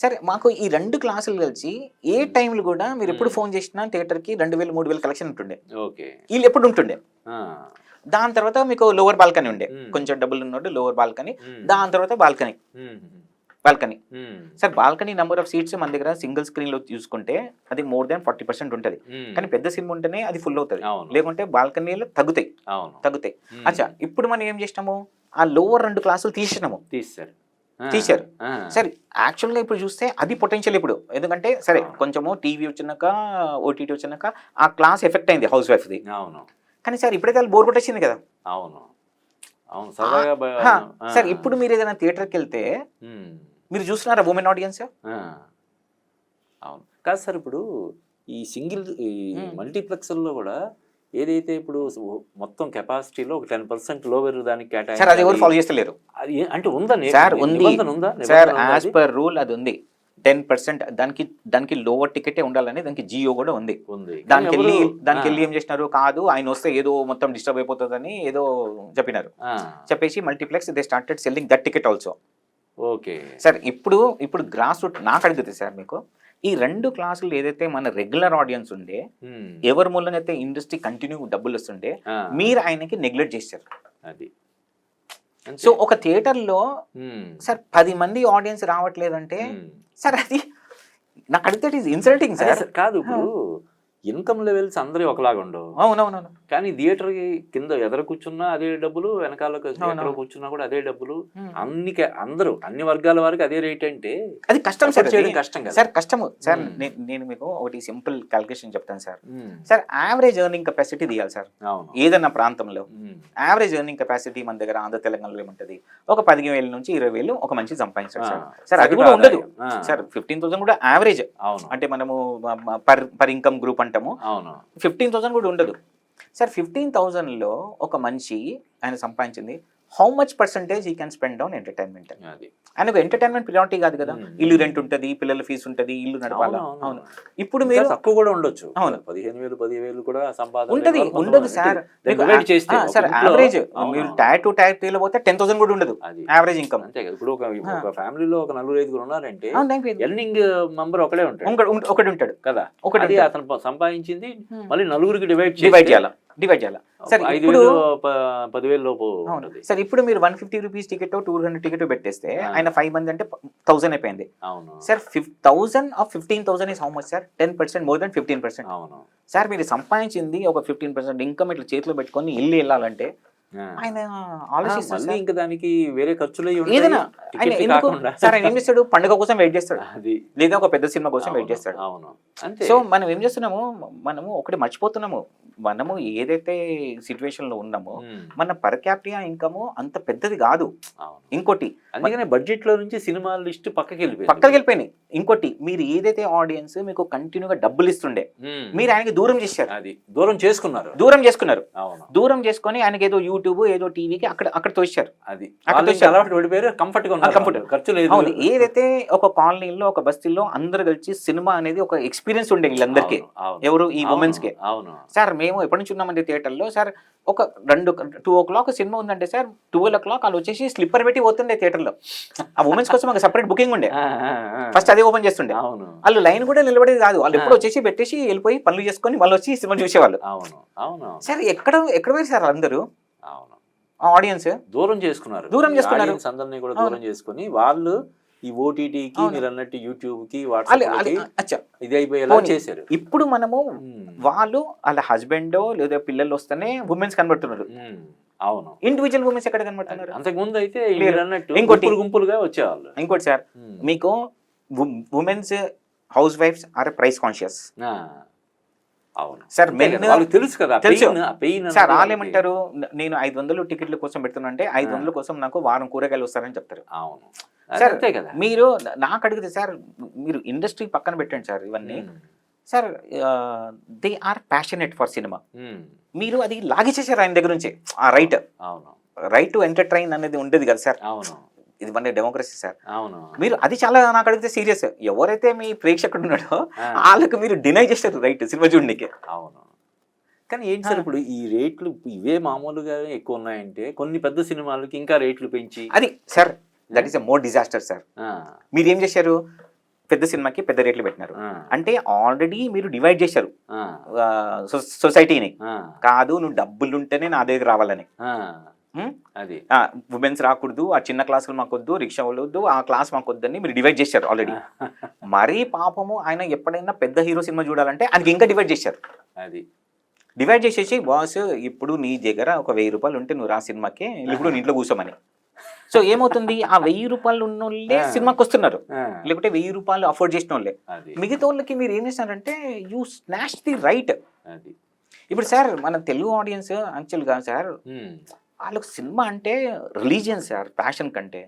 B: సరే మాకు ఈ 2 క్లాసులు కలిసి ఏ టైంలు కూడా మీరు ఎప్పుడు ఫోన్ చేసినా థియేటర్కి 2000-3000 కలెక్షన్ ఉంటుండే. వీళ్ళు ఎప్పుడు ఉంటుండే దాని తర్వాత మీకు లోవర్ బాల్కనీ ఉండే, కొంచెం డబ్బులు ఉన్నట్టు లోవర్ బాల్కనీ, దాని తర్వాత balcony. Sir balcony number of seats మన దగ్గర సింగిల్ స్క్రీన్ లో చూసుకుంటే అది మోర్ దాన్ 40% ఉంటుంది. కానీ పెద్ద సినిమా ఉంటేనే అది ఫుల్ అవుతుంది, లేకుంటే బాల్కనీలో తగ్గుతాయి. అచ్చా, ఇప్పుడు మనం ఏం చేసినాము, ఆ లోవర్ 2 క్లాసులు తీశారు. సరే యాక్చువల్గా ఇప్పుడు చూస్తే అది పొటెన్షియల్ ఇప్పుడు, ఎందుకంటే సరే కొంచెము టీవీ వచ్చినాక ఓటీటీ వచ్చినాక ఆ క్లాస్ ఎఫెక్ట్ అయింది హౌస్ వైఫ్ది. కానీ సార్ ఇప్పుడైతే వాళ్ళు బోర్ కొట్టేసింది కదా. సార్ ఇప్పుడు మీరు ఏదైనా థియేటర్కి వెళ్తే మీరు చూస్తున్నారా ఉమెన్ ఆడియన్స్?
A: అవును కాదు సార్, ఇప్పుడు ఈ సింగిల్ ఈ మల్టీప్లెక్స్లో కూడా ఏదైతే ఇప్పుడు మొత్తం కెపాసిటీలో ఒక 10% లోవర్ దానికి
B: సార్ అది ఎవరు ఫాలో చేస్తలేరు.
A: అది అంటే ఉందా
B: సార్? ఉంది సార్, యాజ్ పర్ రూల్ అది ఉంది. 10% దానికి లోవర్ టికెటే ఉండాలని దానికి జియో కూడా ఉంది. దానికి వెళ్ళి ఏం చేసినారు, కాదు ఆయన వస్తే ఏదో మొత్తం డిస్టర్బ్ అయిపోతుందని ఏదో చెప్పేసి multiplex they started selling that ticket also.
A: Okay
B: sir ఇప్పుడు గ్రాస్ రూట్ నాకు అడుగుతుంది సార్, మీకు ఈ 2 క్లాసులు ఏదైతే మన రెగ్యులర్ ఆడియన్స్ ఉండే, ఎవరి మూలంగా అయితే ఇండస్ట్రీ కంటిన్యూ డబ్బులు వస్తుండే, మీరు ఆయనకి నెగ్లెక్ట్ చేశారు.
A: అది
B: సో ఒక థియేటర్లో సార్ 10 మంది ఆడియన్స్ రావట్లేదంటే సార్ అది నాకు అడిగితే ఇట్ ఈస్ ఇన్సల్టింగ్ సార్.
A: కాదు, ఇప్పుడు ఇన్కమ్ లెవెల్స్ అందరూ ఒకలాగా ఉండవు.
B: అవునవును.
A: కానీ థియేటర్కి కింద ఎదర కూర్చున్నా అదే డబ్బులు, వెనకాల ఎక్కడ కూర్చున్నా కూడా అదే డబ్బులు, అందరూ అన్ని వర్గాల వారికి అదే రేట్ అంటే
B: అది కష్టం సార్,
A: చేయడం కష్టం కదా
B: సార్. కష్టము సార్. నేను మీకు ఒకటి సింపుల్ క్యాల్కులేషన్ చెప్తాను sir. Sir average earning capacity తీయాలి సార్ ఏదన్నా ప్రాంతంలో. యావరేజ్ ఎర్నింగ్ కెపాసిటీ మన దగ్గర ఆంధ్ర తెలంగాణలో ఏముంటుంది, ఒక 15,000 నుంచి 20,000 ఒక మంచి సంపాదించారు సార్. సార్ అది కూడా ఉండదు సార్, 15,000 కూడా యావరేజ్. అంటే మనము పర్ ఇన్కమ్ గ్రూప్ అంటాము, 15,000 కూడా ఉండదు సార్. 15,000లో ఒక మనిషి ఆయన సంపాదించింది హౌ మచ్ పర్సెంటేజ్ ఈ క్యాన్ స్పెండ్ ఆన్ ఎంటర్టైన్మెంట్. ఆయనకు ఎంటర్టైన్మెంట్ ప్రియారిటీ కాదు కదా, ఇల్లు రెంట్ ఉంటుంది, పిల్లల ఫీజు ఉంటుంది, ఇల్లు నడపాలి. అవును, ఇప్పుడు మీరు
A: తక్కువ కూడా ఉండొచ్చు.
B: అవును,
A: 15,000 10,000 కూడా సంపాదన
B: ఉండదు సార్. సార్ యావరేజ్ మీరు టైర్ 2 టైర్ 3 లో పోతే 10,000 కూడా ఉండదు యావరేజ్ ఇన్కమ్.
A: అంతే కదా. ఇప్పుడు ఒక ఫ్యామిలీలో ఒక 4-5 ఉన్నారంటే ఎర్నింగ్ మెంబర్ ఒకటే
B: ఉంటాడు కదా,
A: ఒకటి అతను సంపాదించింది మళ్ళీ నలుగురికి డివైడ్
B: చేయాలి. సార్
A: 5,000 10,000 లోపు.
B: సార్ ఇప్పుడు మీరు 150 రూపీస్ టికెట్ 200 టికెట్ పెట్టేస్తే ఆయన 5 మంది అంటే 1,000 అయిపోయింది. Sir 1,000 of 15,000 is how much sir? 10%, more than 15%. Sir మీరు సంపాదించింది ఒక 15% ఇన్కమ్ ఇట్లా చేతిలో పెట్టుకొని ఇల్లు వెళ్ళాలంటే ఆయన ఆలోచిస్తాడు.
A: ఇంకా దానికి వేరే ఖర్చులు
B: ఏదైనా సార్ ఆయన ఏం చేస్తాడు, పండుగ కోసం వెయిట్ చేస్తాడు, లేదా ఒక పెద్ద సినిమా కోసం వెయిట్ చేస్తాడు. సో మనం ఏం చేస్తున్నాము, మనము ఒకటి మర్చిపోతున్నాము, మనము ఏదైతే సిచ్యువేషన్ లో ఉన్నామో మన పర్ క్యాపిటా ఇన్కమ్ అంత పెద్దది కాదు. ఇంకోటి
A: అందుకనే బడ్జెట్ లో నుంచి సినిమా లిస్ట్ పక్కకి
B: వెళ్ళిపోయినాయి. ఇంకోటి మీరు ఏదైతే ఆడియన్స్ మీకు కంటిన్యూగా డబ్బులు ఇస్తుండే మీరు ఆయనకి దూరం చేశారు.
A: అది దూరం చేసుకున్నారు.
B: దూరం చేసుకొని ఆయనకి ఏదో యూట్యూబ్ ఏదో టీవీకి అక్కడ తోశారు.
A: అది అలవాటు పడిపోయారు, కంఫర్ట్ ఖర్చు లేదు.
B: ఏదైతే ఒక కాలనీలో ఒక బస్తీలో అందరు కలిసి సినిమా అనేది ఒక ఎక్స్పీరియన్స్ ఉండే వీళ్ళందరికీ, ఎవరు ఈ ఉమెన్స్ కి. సార్ మేము ఎప్పటి నుంచి ఉన్నామండి థియేటర్లో సార్, ఒక 2 o'clock సినిమా ఉందంటే సార్ 12 o'clock వాళ్ళు వచ్చేసి స్లిప్పర్ పెట్టి పోతుండే థియేటర్లో. ఆ ఉమెన్స్ కోసం ఒక సెపరేట్ బుకింగ్ ఉండే, ఫస్ట్ అదే ఓపెన్ చేస్తుండే. వాళ్ళు లైన్ కూడా నిలబడేది కాదు, వాళ్ళు ఎప్పుడు వచ్చేసి పెట్టేసి వెళ్ళిపోయి పనులు చేసుకొని వాళ్ళు వచ్చి సినిమా చూసేవాళ్ళు. సార్ ఎక్కడ పోయి సార్ అందరూ ఆడియన్స్
A: దూరం చేసుకున్నారు. అందరినీ కూడా దూరం చేసుకుని వాళ్ళు ఈ ఓటీటీకి మీరు అన్నట్టు యూట్యూబ్ కి ఇది అయిపోయేలా చేశారు.
B: ఇప్పుడు మనము వాళ్ళు వాళ్ళ హస్బెండ్ లేదా పిల్లలు వస్తేనే ఉమెన్స్ కనబడుతున్నారు.
A: అవును,
B: ఇండివిజువల్ ఉమెన్స్ ఎక్కడ కనబడుతున్నారు?
A: అంతకు ముందు అయితే ఇంకోటి గుంపులుగా వచ్చేవాళ్ళు.
B: ఇంకోటి సార్, మీకు womens house wives are price conscious.
A: అవును సార్, తెలుసు కదా,
B: సార్ వాళ్ళు ఏమంటారు, నేను 500 టికెట్ల కోసం పెడుతున్నా అంటే 500 కోసం నాకు వారం కూరగాయలు వస్తారని చెప్తారు.
A: అవును
B: సార్ మీరు నాకు అడిగితే సార్ మీరు ఇండస్ట్రీ పక్కన పెట్టండి సార్, ఇవన్నీ sir they are passionate for cinema. మీరు అది లాగిచేసారు ఆయన దగ్గర నుంచి ఆ రైట్ టు ఎంటర్టైన్ అనేది ఉండేది కదా సార్. ఇది మన డెమోక్రసీ సార్. మీరు అది చాలా నాకు అడిగితే సీరియస్, ఎవరైతే మీ ప్రేక్షకుడు ఉన్నాడో వాళ్ళకి మీరు డినై చేస్తారు రైట్ సినిమా చూడడానికి.
A: అవును, కానీ ఏంటి సార్ ఇప్పుడు ఈ రేట్లు ఇవే మామూలుగా ఎక్కువ ఉన్నాయంటే కొన్ని పెద్ద సినిమాలకి ఇంకా రేట్లు పెంచి
B: అది sir that is a more disaster sir. మీరు ఏం చేశారు, పెద్ద సినిమాకి పెద్ద రేట్లు పెట్టినారు.
A: ఆ,
B: అంటే ఆల్రెడీ మీరు డివైడ్ చేశారు
A: ఆ,
B: సొసైటీని.
A: ఆ,
B: కాదు నువ్వు డబ్బులు ఉంటేనే నా దగ్గర రావాలని.
A: ఆ, అది
B: ఉమెన్స్ రాకూడదు, ఆ చిన్న క్లాసులు మాకొద్దు, రిక్షా వద్దు, ఆ క్లాస్ మాకొద్దని మీరు డివైడ్ చేశారు ఆల్రెడీ. మరీ పాపము ఆయన ఎప్పుడైనా పెద్ద హీరో సినిమా చూడాలంటే ఆయనకి ఇంకా డివైడ్ చేశారు.
A: అది
B: డివైడ్ చేసేసి బాస్ ఇప్పుడు నీ దగ్గర ఒక 1000 రూపాయలు ఉంటే నువ్వు రా సినిమాకి, ఇప్పుడు నీ ఇంట్లో కూర్చోమని. సో ఏమవుతుంది, ఆ 1000 రూపాయలు ఉన్న వాళ్ళే సినిమాకి వస్తున్నారు,
A: ఆ,
B: లేకుంటే 1000 రూపాయలు అఫోర్డ్ చేసిన వాళ్ళే.
A: అది
B: మిగతా వాళ్ళకి మీరు ఏం చేస్తారంటే యూ స్నాష్ ది రైట్.
A: అది
B: ఇప్పుడు సార్ మన తెలుగు ఆడియన్స్ యాక్చువల్గా సార్
A: ఉమ్.
B: వాళ్ళకి సినిమా అంటే రిలీజియన్ సార్, ప్యాషన్ కంటే.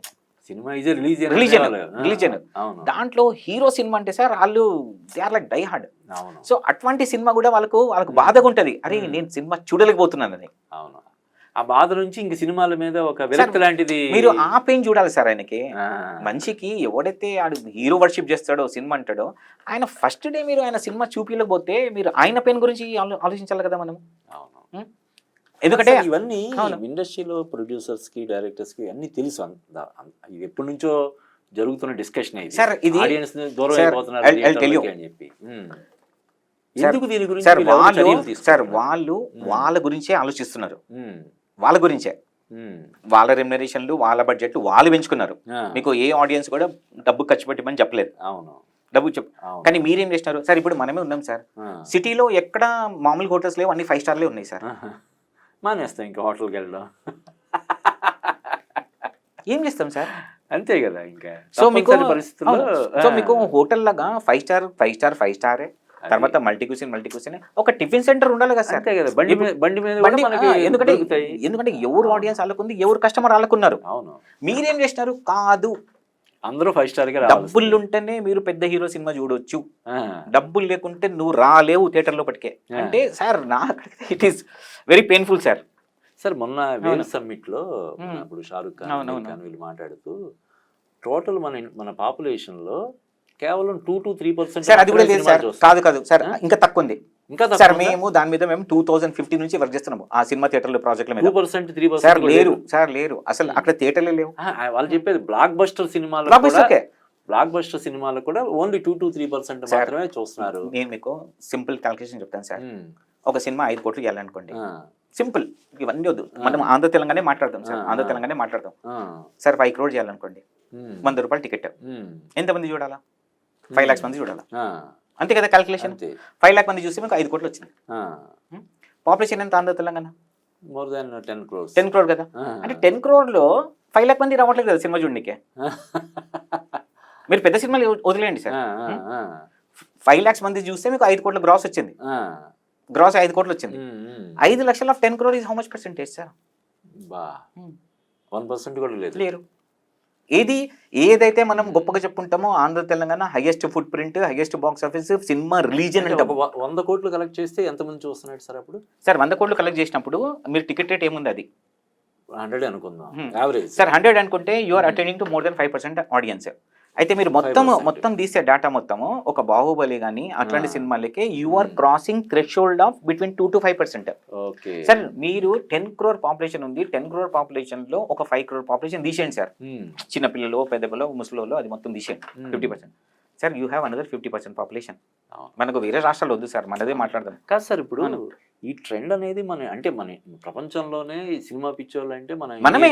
A: సినిమా ఈజ్ రిలీజియన్
B: రిలీజియన్
A: అవును
B: దాంట్లో హీరో సినిమా అంటే సార్ వాళ్ళు they are like die hard.
A: అవును
B: సో అటువంటి సినిమా కూడా వాళ్ళకు బాధగా ఉంటది, అరే నేను సినిమా చూడలేకపోతున్నానని.
A: అవును ఆ బాధ నుంచి ఇంక సినిమాల మీద ఒక విరక్తి లాంటిది
B: మీరు ఆ పెయిన్ చూడాలి సార్ ఆయనకి.
A: ఆ,
B: మనిషికి ఎవడైతే ఆడు హీరో వర్షిప్ చేస్తాడో సినిమా అంటాడో, ఆయన ఫస్ట్ డే మీరు ఆయన సినిమా చూపించలేకపోతే మీరు ఆయన పెయిన్ గురించి ఆలోచించాలి కదా మనం.
A: అవును
B: ఎందుకంటే
A: అసలు ఇవన్నీ
B: అవును.
A: ఇండస్ట్రీలో ప్రొడ్యూసర్స్ కి డైరెక్టర్స్ కి అన్ని తెలుసు ఇది ఎప్పటి నుంచో జరుగుతున్న డిస్కషన్
B: సార్ ఇది
A: ఆడియన్స్ దూరం
B: సార్,
A: అయిపోతున్నారు
B: I'll tell you.
A: థియేటర్లకి అని చెప్పి ఎందుకు దీని గురించి
B: సార్
A: వీళ్ళు ఎవరు
B: వాళ్ళు
A: చర్యలు
B: సార్
A: తీసుకుంటున్నారు?
B: వాళ్ళు వాళ్ళ గురించే ఆలోచిస్తున్నారు,
A: ఉమ్,
B: వాళ్ళ గురించే.
A: ఉమ్,
B: వాళ్ళ రెమ్యునరేషన్లు వాళ్ళ బడ్జెట్లు వాళ్ళు పెంచుకున్నారు.
A: ఆ,
B: మీకు ఏ ఆడియన్స్ కూడా డబ్బు ఖర్చు పెట్టమని చెప్పలేదు,
A: అవును
B: డబ్బు చెప్పు.
A: అవును
B: కానీ మీరేం చేసినారు సార్, ఇప్పుడు మనమే ఉన్నాం సార్,
A: ఆ,
B: సిటీలో ఎక్కడ మామూలు హోటల్స్ లేవు, అన్ని 5 స్టార్లే ఉన్నాయి సార్.
A: ఆహా. మానేస్తాం ఇంకా హోటల్కి వెళ్ళడం
B: ఏం చేస్తాం సార్.
A: అంతే కదా ఇంకా
B: సో మీకు
A: తప్పనిసరి పరిస్థితుల్లో
B: సో మీకు హోటల్ లాగా 5 స్టార్ 5 స్టారే, తర్వాత మల్టీ క్యూసిన్ ఒక టిఫిన్ సెంటర్ ఉండాలి కదా సార్.
A: అంతే కదా బండి మీద కూడా
B: బండి-
A: మనకి
B: ఎందుకంటే
A: దొరుకుతాయి.
B: ఎందుకంటే ఎవరు ఆడియన్స్ వాళ్ళకుంది, ఎవరు కస్టమర్ వాళ్ళకున్నారు.
A: అవును
B: మీరేం చేసినారు, కాదు
A: అందరూ 5 స్టార్కే
B: డబ్బులు ఉంటేనే మీరు పెద్ద హీరో సినిమా చూడొచ్చు, డబ్బులు లేకుంటే నువ్వు రాలేవు థియేటర్ లోపటికే అంటే sir it is very painful sir.
A: Sir మొన్న వేవ్ సమ్మిట్ లో అప్పుడు షారుఖ్ ఖాన్
B: అవును,
A: అమీర్ ఖాన్ వీళ్ళు మాట్లాడుతూ టోటల్ మన పాపులేషన్ లో కేవలం 2 to 3%
B: సార్ అది కూడా లేదు సార్, కాదు సార్ ఇంకా తక్కువ ఉంది
A: ఇంకా
B: సార్. మేము దాని మీద మేము 2015 నుంచి వర్క్ చేస్తున్నాము ఆ సినిమా థియేటర్ల ప్రాజెక్టుల మీద.
A: 2% 3%
B: సార్ లేరు సార్, లేరు అసలు అక్కడ థియేటర్లే లేవు.
A: వాళ్ళు చెప్పేది బ్లాక్ బస్టర్ సినిమాలు బ్లాక్ బస్టర్ సినిమాలు కూడా ఓన్లీ 2 to 3% మాత్రమే చూస్తున్నారు.
B: నేను మీకు సింపుల్ క్యాల్కులేషన్ చెప్తాను సార్. ఒక సినిమా 5 కోట్లు ఇవ్వాలనుకోండి, సింపుల్, ఇవన్నీ వద్దు, మనం ఆంధ్ర తెలంగాణ మాట్లాడదాం సార్, ఆంధ్ర తెలంగాణ మాట్లాడదాం సార్. 5 crore చేయాలనుకోండి, 100 రూపాయలు టికెట్, ఎంతమంది చూడాలా, 5 lakhs మంది చూడాలా, అంతే కదా క్యాల్కులేషన్. 5 lakh మంది చూస్తే మీకు 5 కోట్లు వచ్చింది. పాపులేషన్ ఎంత Andhra Telangana?
A: More than 10 crores
B: 10 crore కదా. అంటే 10 crore లో 5 lakh మంది రావట్లేదు కదా సినిమా చూడడానికి. మీరు పెద్ద సినిమాలు వదిలేయండి సార్, 5 lakhs మంది చూస్తే మీకు 5 కోట్ల గ్రాస్ వచ్చింది, గ్రాస్ 5 కోట్లు వచ్చింది. 5 లక్షల of 10 crore is how much percentage sir?
A: 1% కూడా లేదు.
B: లేరు. ఏదైతే మనం గొప్పగా చెప్పుకుంటామో Andhra Telangana highest footprint, highest box office, cinema రిలీజన్ అంటే
A: 100 కోట్లు కలెక్ట్ చేస్తే ఎంతమంది చూస్తున్నాడు సార్ అప్పుడు?
B: సార్ 100 కోట్లు కలెక్ట్ చేసినప్పుడు మీరు టికెట్ రేట్ ఏముంది, అది
A: 100 అనుకుందాం యావరేజ్
B: సార్. 100 అనుకుంటే you are attending to more than 5% audience. అయితే మీరు మొత్తం తీసే డేటా మొత్తము ఒక బాహుబలి కానీ అట్లాంటి సినిమాలకి you are crossing threshold of between 2 to 5%. Sir మీరు 10 crore పాపులేషన్ ఉంది, 10 crore పాపులేషన్ లో ఒక 5 crore పాపులేషన్ తీసేయండి సార్. చిన్నపిల్లలు, పెద్ద పిల్లలు, ముసలిలో అది మొత్తం తీసేయండి 50%. Sir you have another 50% population. మనకు వేరే రాష్ట్రాలు వద్దు సార్, మనదే మాట్లాడదాం.
A: కాదు సార్, ఇప్పుడు ఈ ట్రెండ్ అనేది మన ప్రపంచంలోనే ఈ సినిమా పిచ్చోళ్ళు అంటే
B: మనమే,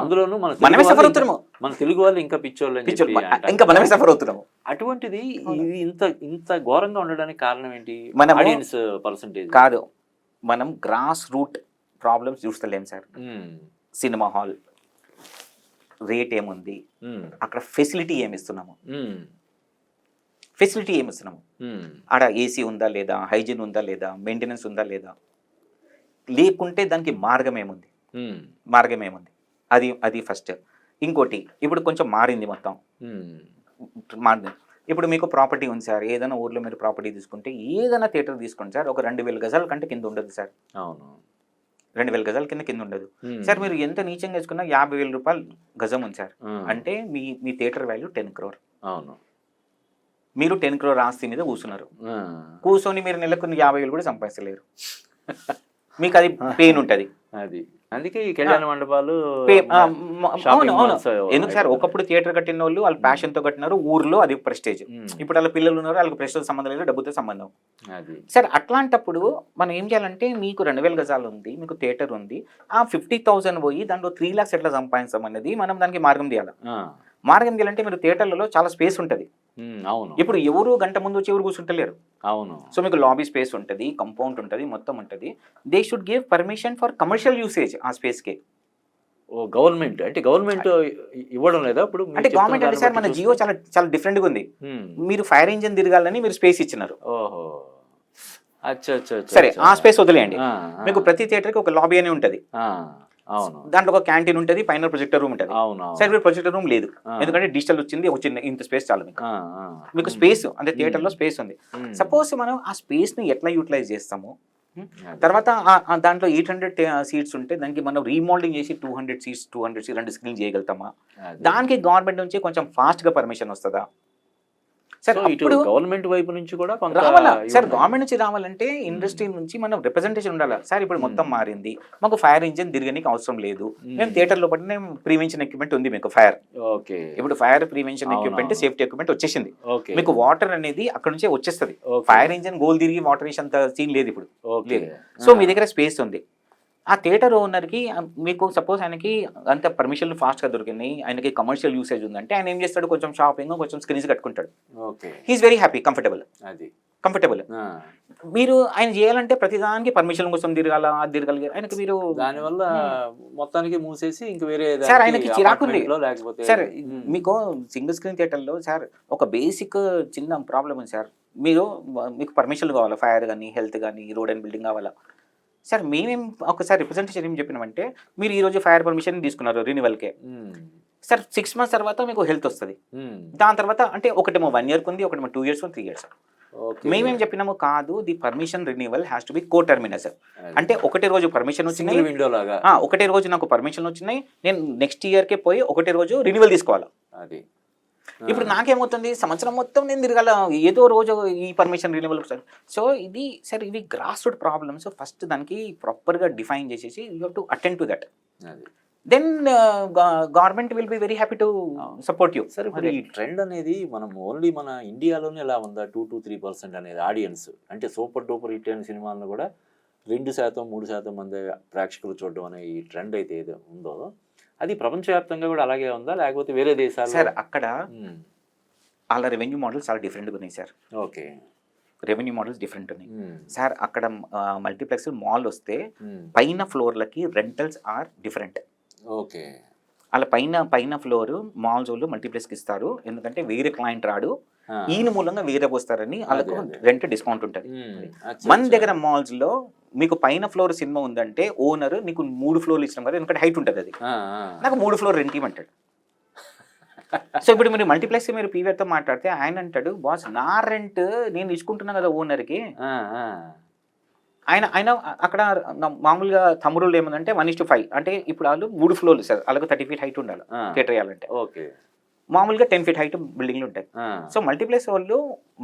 A: అందులోనూ మన తెలుగు వాళ్ళు ఇంకా పిచ్చోళ్ళు
B: ఇంకా మనమే సఫర్ అవుతున్నాము.
A: అటువంటిది ఇది ఇంత ఘోరంగా ఉండడానికి కారణం ఏంటి? ఆడియన్స్ పర్సంటేజ్
B: కాదు, మనం గ్రాస్ రూట్ ప్రాబ్లమ్స్ చూస్తలేం సార్. సినిమా హాల్ రేట్ ఏముంది, అక్కడ ఫెసిలిటీ ఏమిస్తున్నాము, ఆడ ఏసీ ఉందా లేదా, హైజీన్ ఉందా లేదా, మెయింటెనెన్స్ ఉందా లేదా, లేకుంటే దానికి మార్గం ఏముంది, అది ఫస్ట్. ఇంకోటి ఇప్పుడు కొంచెం మారింది, మొత్తం మారింది. ఇప్పుడు మీకు ప్రాపర్టీ ఉంది సార్, ఏదైనా ఊర్లో మీరు ప్రాపర్టీ తీసుకుంటే ఏదైనా థియేటర్ తీసుకోండి సార్, ఒక 2000 గజాల కంటే కింద ఉండదు సార్.
A: అవును,
B: 2000 గజాల కింద ఉండదు సార్. మీరు ఎంత నీచంగా వేసుకున్నా 50,000 రూపాయలు గజం ఉంది సార్, అంటే మీ థియేటర్ వాల్యూ 10 crore.
A: అవును,
B: మీరు 10 crore ఆస్తి మీద కూర్చొని మీరు నెలకు 50,000 కూడా సంపాదించలేరు. మీకు అది పెయిన్ ఉంటుంది.
A: అందుకే ఈ కళ్యాణ మండపాలు
B: అవును అవును. ఎందుకు సార్, ఒకప్పుడు థియేటర్ కట్టిన వాళ్ళు వాళ్ళ ప్యాషన్ తో కట్టినారు, ఊర్లో అది ప్రెస్టేజ్. ఇప్పుడు వాళ్ళ పిల్లలు ఉన్నారు, వాళ్ళకి ప్రెస్టేజ్ సంబంధం లేదు, డబ్బుతో సంబంధం.
A: అది
B: సార్ అట్లాంటప్పుడు మనం ఏం చేయాలంటే, మీకు 2000 గజాలు ఉంది, మీకు థియేటర్ ఉంది, ఆ 50,000 పోయి దాంట్లో 3 lakhs ఎట్లా సంపాదించాం అనేది మనం దానికి మార్గం తీయాలి. మార్గం తీయాలంటే మీరు థియేటర్లలో చాలా స్పేస్ ఉంటుంది.
A: అవును.
B: ఇప్పుడు ఎవరు గంట ముందు వచ్చి ఎవరు కూర్చుంటలేరు.
A: అవును.
B: సో మీకు లాబీ స్పేస్ ఉంటుంది, కంపౌండ్ ఉంటుంది, మొత్తం ఉంటుంది. They should give permission for commercial usage ఆ స్పేస్ కి.
A: ఓ గవర్నమెంట్ అంటే గవర్నమెంట్ ఇవ్వడం లేదా ఇప్పుడు?
B: అంటే గవర్నమెంట్ అంటే సార్ మన జియో చాలా చాలా డిఫరెంట్ గా ఉంది. మీరు ఫైర్ ఇంజిన్ తిరగాలని మీరు స్పేస్ ఇచ్చినారు.
A: ఓహో, అచ్చా అచ్చా.
B: సరే, ఆ స్పేస్ వదిలేయండి. మీకు ప్రతి థియేటర్ కి ఒక లాబీ అని ఉంటుంది.
A: అవును.
B: దాంట్లో ఒక క్యాంటీన్ ఉంటుంది, పైన ప్రొజెక్టర్ రూమ్ ఉంటుంది.
A: అవును.
B: సరే, ఇప్పుడు ప్రొజెక్టర్ రూమ్ లేదు, ఎందుకంటే డిజిటల్ వచ్చింది, ఒక చిన్న ఇంత స్పేస్ చాలు మీకు. మీకు స్పేస్ అంటే థియేటర్ లో స్పేస్ ఉంది. సపోజ్ మనం ఆ స్పేస్ ని ఎట్లా యూటిలైజ్ చేస్తాము, తర్వాత దాంట్లో 800 సీట్స్ ఉంటే దానికి మనం రీమోల్డింగ్ చేసి 200 సీట్స్ 200 స్క్రీన్ చేయగలుగుతామా? దానికి గవర్నమెంట్ నుంచి కొంచెం ఫాస్ట్ గా పర్మిషన్ వస్తుందా సార్? ఇప్పుడు
A: గవర్నమెంట్ వైపు నుంచి కూడా
B: రావాలా సార్? గవర్నమెంట్ నుంచి రావాలంటే ఇండస్ట్రీ నుంచి మనం రిప్రజెంటేషన్ ఉండాలి సార్. ఇప్పుడు మొత్తం మారింది, మాకు ఫైర్ ఇంజిన్ తిరగడానికి అవసరం లేదు, మేము థియేటర్ లో పట్టిన ప్రివెన్షన్ ఎక్విప్మెంట్ ఉంది మీకు ఫైర్.
A: ఓకే,
B: ఇప్పుడు fire prevention equipment, safety equipment వచ్చేసింది. మీకు వాటర్ అనేది అక్కడ నుంచే వచ్చేస్తుంది. ఫైర్ ఇంజిన్ గోల్ తిరిగి వాటర్ వేసి అంత సీన్ లేదు ఇప్పుడు. సో మీ దగ్గర స్పేస్ ఉంది. ఆ థియేటర్ ఓనర్కి మీకు సపోజ్ ఆయనకి అంత పర్మిషన్లు ఫాస్ట్గా దొరికినాయి, ఆయనకి కమర్షియల్ యూసేజ్ ఉందంటే ఆయన ఏం చేస్తాడు, కొంచెం షాపింగ్, కొంచెం స్క్రీన్స్ కట్టుకుంటాడు. He is very happy, comfortable. మీరు ఆయన చేయాలంటే ప్రతిదానికి పర్మిషన్ కోసం తిరగాల, అది తిరగాలి. ఆయనకి మీరు
A: దానివల్ల మొత్తానికి మూసేసి ఇంక వేరే
B: సార్ ఆయనకి చిరాకుంది. సార్ మీకు సింగిల్ స్క్రీన్ థియేటర్లో సార్ ఒక బేసిక్ చిన్న ప్రాబ్లం ఉంది సార్. మీకు పర్మిషన్లు కావాలా, ఫైర్ కానీ, హెల్త్ కానీ, రోడ్ అండ్ బిల్డింగ్ కావాలా సార్? మేమేం ఒకసారి రిప్రజెంటేషన్ ఏం చెప్పినామంటే, మీరు ఈరోజు ఫైర్ పర్మిషన్ తీసుకున్నారు రినివల్కే సార్, 6 months తర్వాత మీకు హెల్త్ వస్తుంది. దాని తర్వాత అంటే ఒకటేమో 1 year ఉంది, ఒకటేమో 2 years, 3 years. మేమేం చెప్పినాము, కాదు the permission renewal has to be co terminus. అంటే ఒకటే రోజు పర్మిషన్ వచ్చినాయి,
A: విండో లాగా
B: ఒకటే రోజు నాకు పర్మిషన్ వచ్చినాయి, నేను నెక్స్ట్ ఇయర్కే పోయి ఒకటే రోజు రినివల్ తీసుకోవాలి.
A: అది
B: ఇప్పుడు నాకేమవుతుంది, సంవత్సరం మొత్తం నేను తిరగాల, ఏదో రోజు ఈ పర్మిషన్ రినివల్. సో ఇది సార్, ఇవి గ్రాస్ రూట్ ప్రాబ్లమ్స్. ఫస్ట్ దానికి ప్రాపర్గా డిఫైన్ చేసేసి you have to attend to that. Then government will be very happy to support you.
A: Sir ఇప్పుడు ఈ ట్రెండ్ అనేది మనం ఓన్లీ మన ఇండియాలోనే ఎలా ఉందా, 2-3% అనేది ఆడియన్స్, అంటే సూపర్ డూపర్ హిట్ అయిన సినిమాలను కూడా 2%, 3% మంది ప్రేక్షకులు చూడడం అనే ఈ ట్రెండ్ అయితే ఏదో ఉందో, అది ప్రపంచవ్యాప్తంగా కూడా అలాగే ఉందా, లేకపోతే వేరే దేశాలు?
B: సార్ అక్కడ వాళ్ళ రెవెన్యూ మోడల్స్ చాలా డిఫరెంట్గా ఉన్నాయి sir.
A: Okay,
B: revenue models different ఉన్నాయి సార్. అక్కడ మల్టీప్లెక్స్ మాల్ వస్తే పైన ఫ్లోర్లకి రెంటల్స్ ఆర్ డిఫరెంట్.
A: ఓకే,
B: అలా పైన ఫ్లోర్ మాల్స్ వాళ్ళు మల్టీప్లెక్స్కి ఇస్తారు, ఎందుకంటే వేరే క్లయింట్ రాడు, ఈయన మూలంగా వేరే వస్తారని వాళ్ళకు రెంట్ డిస్కౌంట్ ఉంటుంది. మన దగ్గర మాల్స్ లో మీకు పైన ఫ్లోర్ సినిమా ఉందంటే ఓనర్ నీకు 3 floors ఇచ్చినాం కదా, ఎందుకంటే హైట్ ఉంటుంది, అది నాకు 3 floors రెంట్ ఇవ్వమంటాడు. సో ఇప్పుడు మీరు మల్టీప్లెక్స్ మీరు పీవీఆర్తో మాట్లాడితే ఆయన అంటాడు, బాస్ నా రెంట్ నేను ఇచ్చుకుంటున్నా కదా ఓనర్కి. ఆయన అక్కడ మామూలుగా తమ్ముళ్ళు ఏముందంటే 1:5, అంటే ఇప్పుడు వాళ్ళు 3 floors సార్, అలాగే 30 feet హైట్ ఉండాలి థియేటర్ వేయాలంటే.
A: ఓకే,
B: మామూలుగా 10 feet హైట్ బిల్డింగ్లు ఉంటాయి. సో మల్టీప్లెక్స్ వాళ్ళు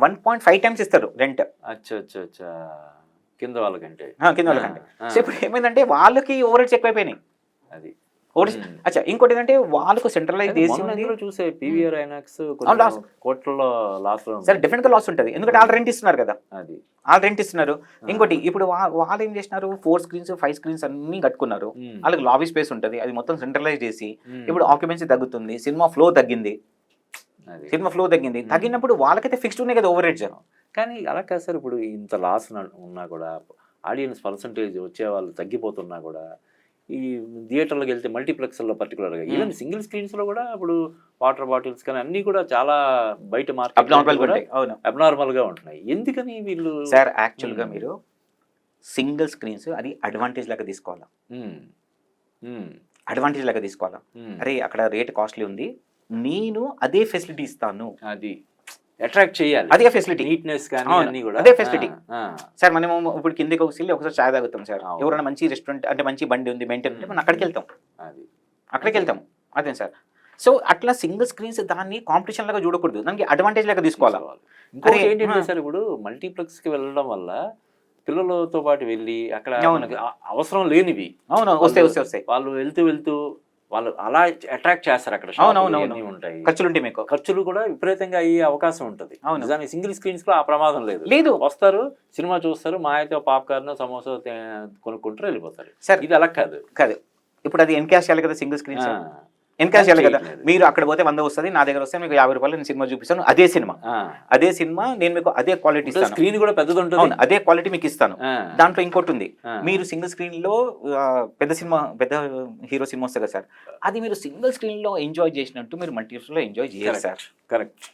B: 1.5 times ఇస్తారు రెంట్.
A: అచ్చా, కింద వాళ్ళకంటే.
B: సో ఇప్పుడు ఏమైందంటే వాళ్ళకి ఓవర్ హెడ్స్ ఎక్కువైపోయినాయి.
A: అది
B: అచ్చా, ఇంకోటి ఏంటంటే వాళ్ళకు సెంట్రలైజ్ చేసి
A: చూసే పీవీఆర్ ఐనాక్స్ కోట్లలో లాస్
B: సార్, డెఫినెట్ గా లాస్ ఉంటుంది, ఎందుకంటే వాళ్ళు రెంట్ ఇస్తున్నారు కదా,
A: అది
B: వాళ్ళు రెంట్ ఇస్తున్నారు. ఇంకోటి ఇప్పుడు వాళ్ళు ఏం చేసినారు, 4 screens 5 screens అన్ని కట్టుకున్నారు, వాళ్ళకి లాబీ స్పేస్ ఉంటుంది, అది మొత్తం సెంట్రలైజ్ చేసి ఇప్పుడు ఆక్యుపెన్సీ తగ్గుతుంది, సినిమా ఫ్లో తగ్గింది. తగ్గినప్పుడు వాళ్ళకైతే ఫిక్స్డ్ ఉన్నాయి కదా ఓవర్ హెడ్స్.
A: కానీ అలా కాదు సార్, ఇప్పుడు ఇంత లాస్ ఉన్నా కూడా ఆడియన్స్ పర్సంటేజ్ వచ్చే వాళ్ళు తగ్గిపోతున్నా కూడా ఈ థియేటర్లోకి వెళ్తే మల్టీప్లెక్స్లో పర్టికులర్గా ఈవెన్ సింగిల్ స్క్రీన్స్లో కూడా ఇప్పుడు వాటర్ బాటిల్స్ కానీ అన్నీ కూడా చాలా బయట మార్కెట్ అబ్నార్మల్గా ఉంటున్నాయి. ఎందుకని వీళ్ళు
B: సార్ యాక్చువల్గా మీరు సింగిల్ స్క్రీన్స్ అది అడ్వాంటేజ్ లాగా తీసుకోవాలా, అరే అక్కడ రేట్ కాస్ట్లీ ఉంది, నేను అదే ఫెసిలిటీ ఇస్తాను,
A: అది అట్రాక్ట్ చేయాలి,
B: అదే ఫెసిలిటీ,
A: నీట్నెస్ కానీ అన్నీ కూడా
B: అదే ఫెసిలిటీ. సార్ మనము ఇప్పుడు కిందకి ఒకసారి చాయ్ తాగుతాం సార్, ఎవరైనా మంచి రెస్టారెంట్ అంటే మంచి బండి ఉంది మెయింటైన్ ఉంటే మనం అక్కడికి వెళ్తాం, అదే సార్. సో అట్లా సింగిల్ స్క్రీన్స్ దాన్ని కాంపిటీషన్ లాగా చూడకూడదు, దానికి అడ్వాంటేజ్ లాగా తీసుకోవాలి.
A: ఇంకోటి ఏంటంటే సార్, ఇప్పుడు మల్టీప్లెక్స్కి వెళ్ళడం వల్ల పిల్లలతో పాటు వెళ్ళి అక్కడ
B: అవును.
A: మనకి అవసరం లేనివి
B: అవును, వస్తాయి
A: వాళ్ళు వెళ్తూ వాళ్ళు అలా అట్రాక్ట్ చేస్తారు. అక్కడ
B: అవునవును.
A: అన్నీ ఉంటాయి,
B: ఖర్చులుంటాయి మీకు.
A: ఖర్చులు కూడా విపరీతంగా అయ్యే అవకాశం ఉంటుంది.
B: అవును.
A: నిజానికి సింగిల్ స్క్రీన్స్ లో ఆ ప్రమాదం లేదు.
B: లేదు.
A: వస్తారు, సినిమా చూస్తారు, మా అయితే పాప్కార్న్ సమోసా కొనుక్కుంటారు, వెళ్ళిపోతారు.
B: సార్
A: ఇది అలా కాదు.
B: ఇప్పుడు అది ఎన్కాష్ చేయాలి కదా, సింగిల్ స్క్రీన్స్
A: ఆ,
B: ఎన్కాష్ చేయాలి కదా.
A: చేయట్లేదు.
B: మీరు అక్కడ పోతే 100 వస్తుంది, నా దగ్గర వస్తే మీకు 50 రూపాయలు నేను సినిమా చూపిస్తాను. అదే సినిమా నేను మీకు అదే క్వాలిటీ ఇస్తాను.
A: స్క్రీన్ కూడా పెద్దది ఉంటుంది.
B: అవును, అదే క్వాలిటీ మీకు ఇస్తాను.
A: ఆ,
B: దాంట్లో ఇంకోటి ఉంది,
A: ఆ.
B: మీరు సింగిల్ స్క్రీన్ లో పెద్ద హీరో సినిమా వస్తుంది కదా సార్, అది మీరు సింగిల్ స్క్రీన్ లో ఎంజాయ్ చేసినట్టు మీరు మల్టీప్లెక్స్ లో ఎంజాయ్ చేయరు sir.
A: Correct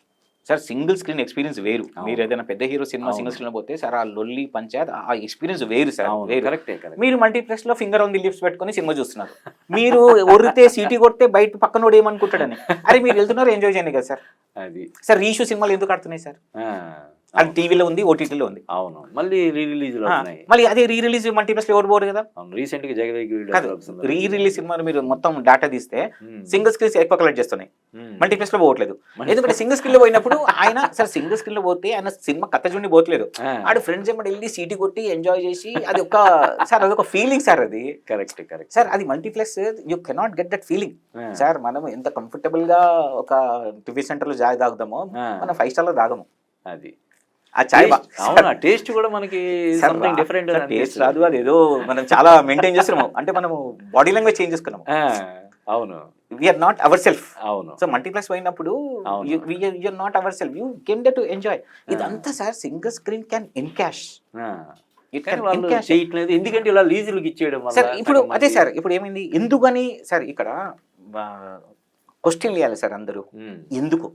B: sir single screen experience వేరు.
A: అవును.
B: మీరు ఏదైనా పెద్ద హీరో సినిమా
A: అవును.
B: సింగిల్ స్క్రీన్ లో పోతే సార్ ఆ లొల్లి పంచాయత్ ఆ ఎక్స్పీరియన్స్ వేరు సార్, వేరు.
A: కరెక్టే.
B: మీరు మల్టీప్లెక్స్ లో ఫింగర్ ఆన్ ది లిప్స్ పెట్టుకొని సినిమా చూస్తున్నారు. మీరు ఒరితే సీటీ కొడితే బయట పక్కనోడు ఏమనుకుంటాడని, అరే మీరు వెళ్తున్నారు ఎంజాయ్ చేయండి కదా సార్.
A: అది
B: సార్ రీషూ సినిమాలు ఎందుకు ఆడుతున్నాయి సార్? అది టీవీలో ఉంది, ఓటీటీలో ఉంది.
A: అవును, మళ్ళీ రిలీజ్
B: మళ్ళీ అదే రీ రిలీజ్ మల్టీప్లెక్స్ ఎవరు పోరు కదా.
A: రీసెంట్ గా
B: రీ రిలీజ్ సినిమాలు మీరు మొత్తం డేటా తీస్తే సింగిల్ స్క్రీన్స్ ఎక్కువ కలెక్ట్ చేస్తున్నాయి, మల్టీప్లెక్స్ లో పోవట్లేదు. ఎందుకంటే సింగిల్ స్క్రీన్ లో పోయినప్పుడు ఆయన సార్ సింగిల్ స్క్రీన్ లో పోతే ఆయన సినిమా కథ చూడండి పోవట్లేదు, ఆడు ఫ్రెండ్స్ ఏమంటే వెళ్ళి సీటీ కొట్టి ఎంజాయ్ చేసి అది ఒక సార్ అదొక ఫీలింగ్ సార్. అది
A: కరెక్ట్
B: సార్. అది multiplex you cannot get that feeling sir. మనం ఎంత కంఫర్టబుల్ గా ఒక టిఫిన్ సెంటర్ లో చాయ్ తాగుతామో మనం 5 స్టార్ లో తాగము.
A: అది
B: ఆ చాయ్
A: టేస్ట్ కూడా మనకి డిఫరెంట్
B: టేస్ట్ రాదు. అది ఏదో మనం చాలా మెయింటైన్ చేస్తున్నాము, అంటే మనము బాడీ లాంగ్వేజ్ చేంజ్ చేసుకున్నాము.
A: అవును,
B: వీఆర్ నాట్ అవర్ సెల్ఫ్.
A: అవును.
B: సో మల్టీప్లెక్స్ పోయినప్పుడు you are not our self, you came there to enjoy. ఇదంతా sir single screen can encash.
A: చేయట్లేదు ఎందుకంటే ఇలా లీజులకు ఇచ్చేయడం
B: సార్. ఇప్పుడు అదే సార్, ఇప్పుడు ఏమైంది ఎందుకని సార్, ఇక్కడ క్వశ్చన్ వేయాలి సార్ అందరూ. ఎందుకు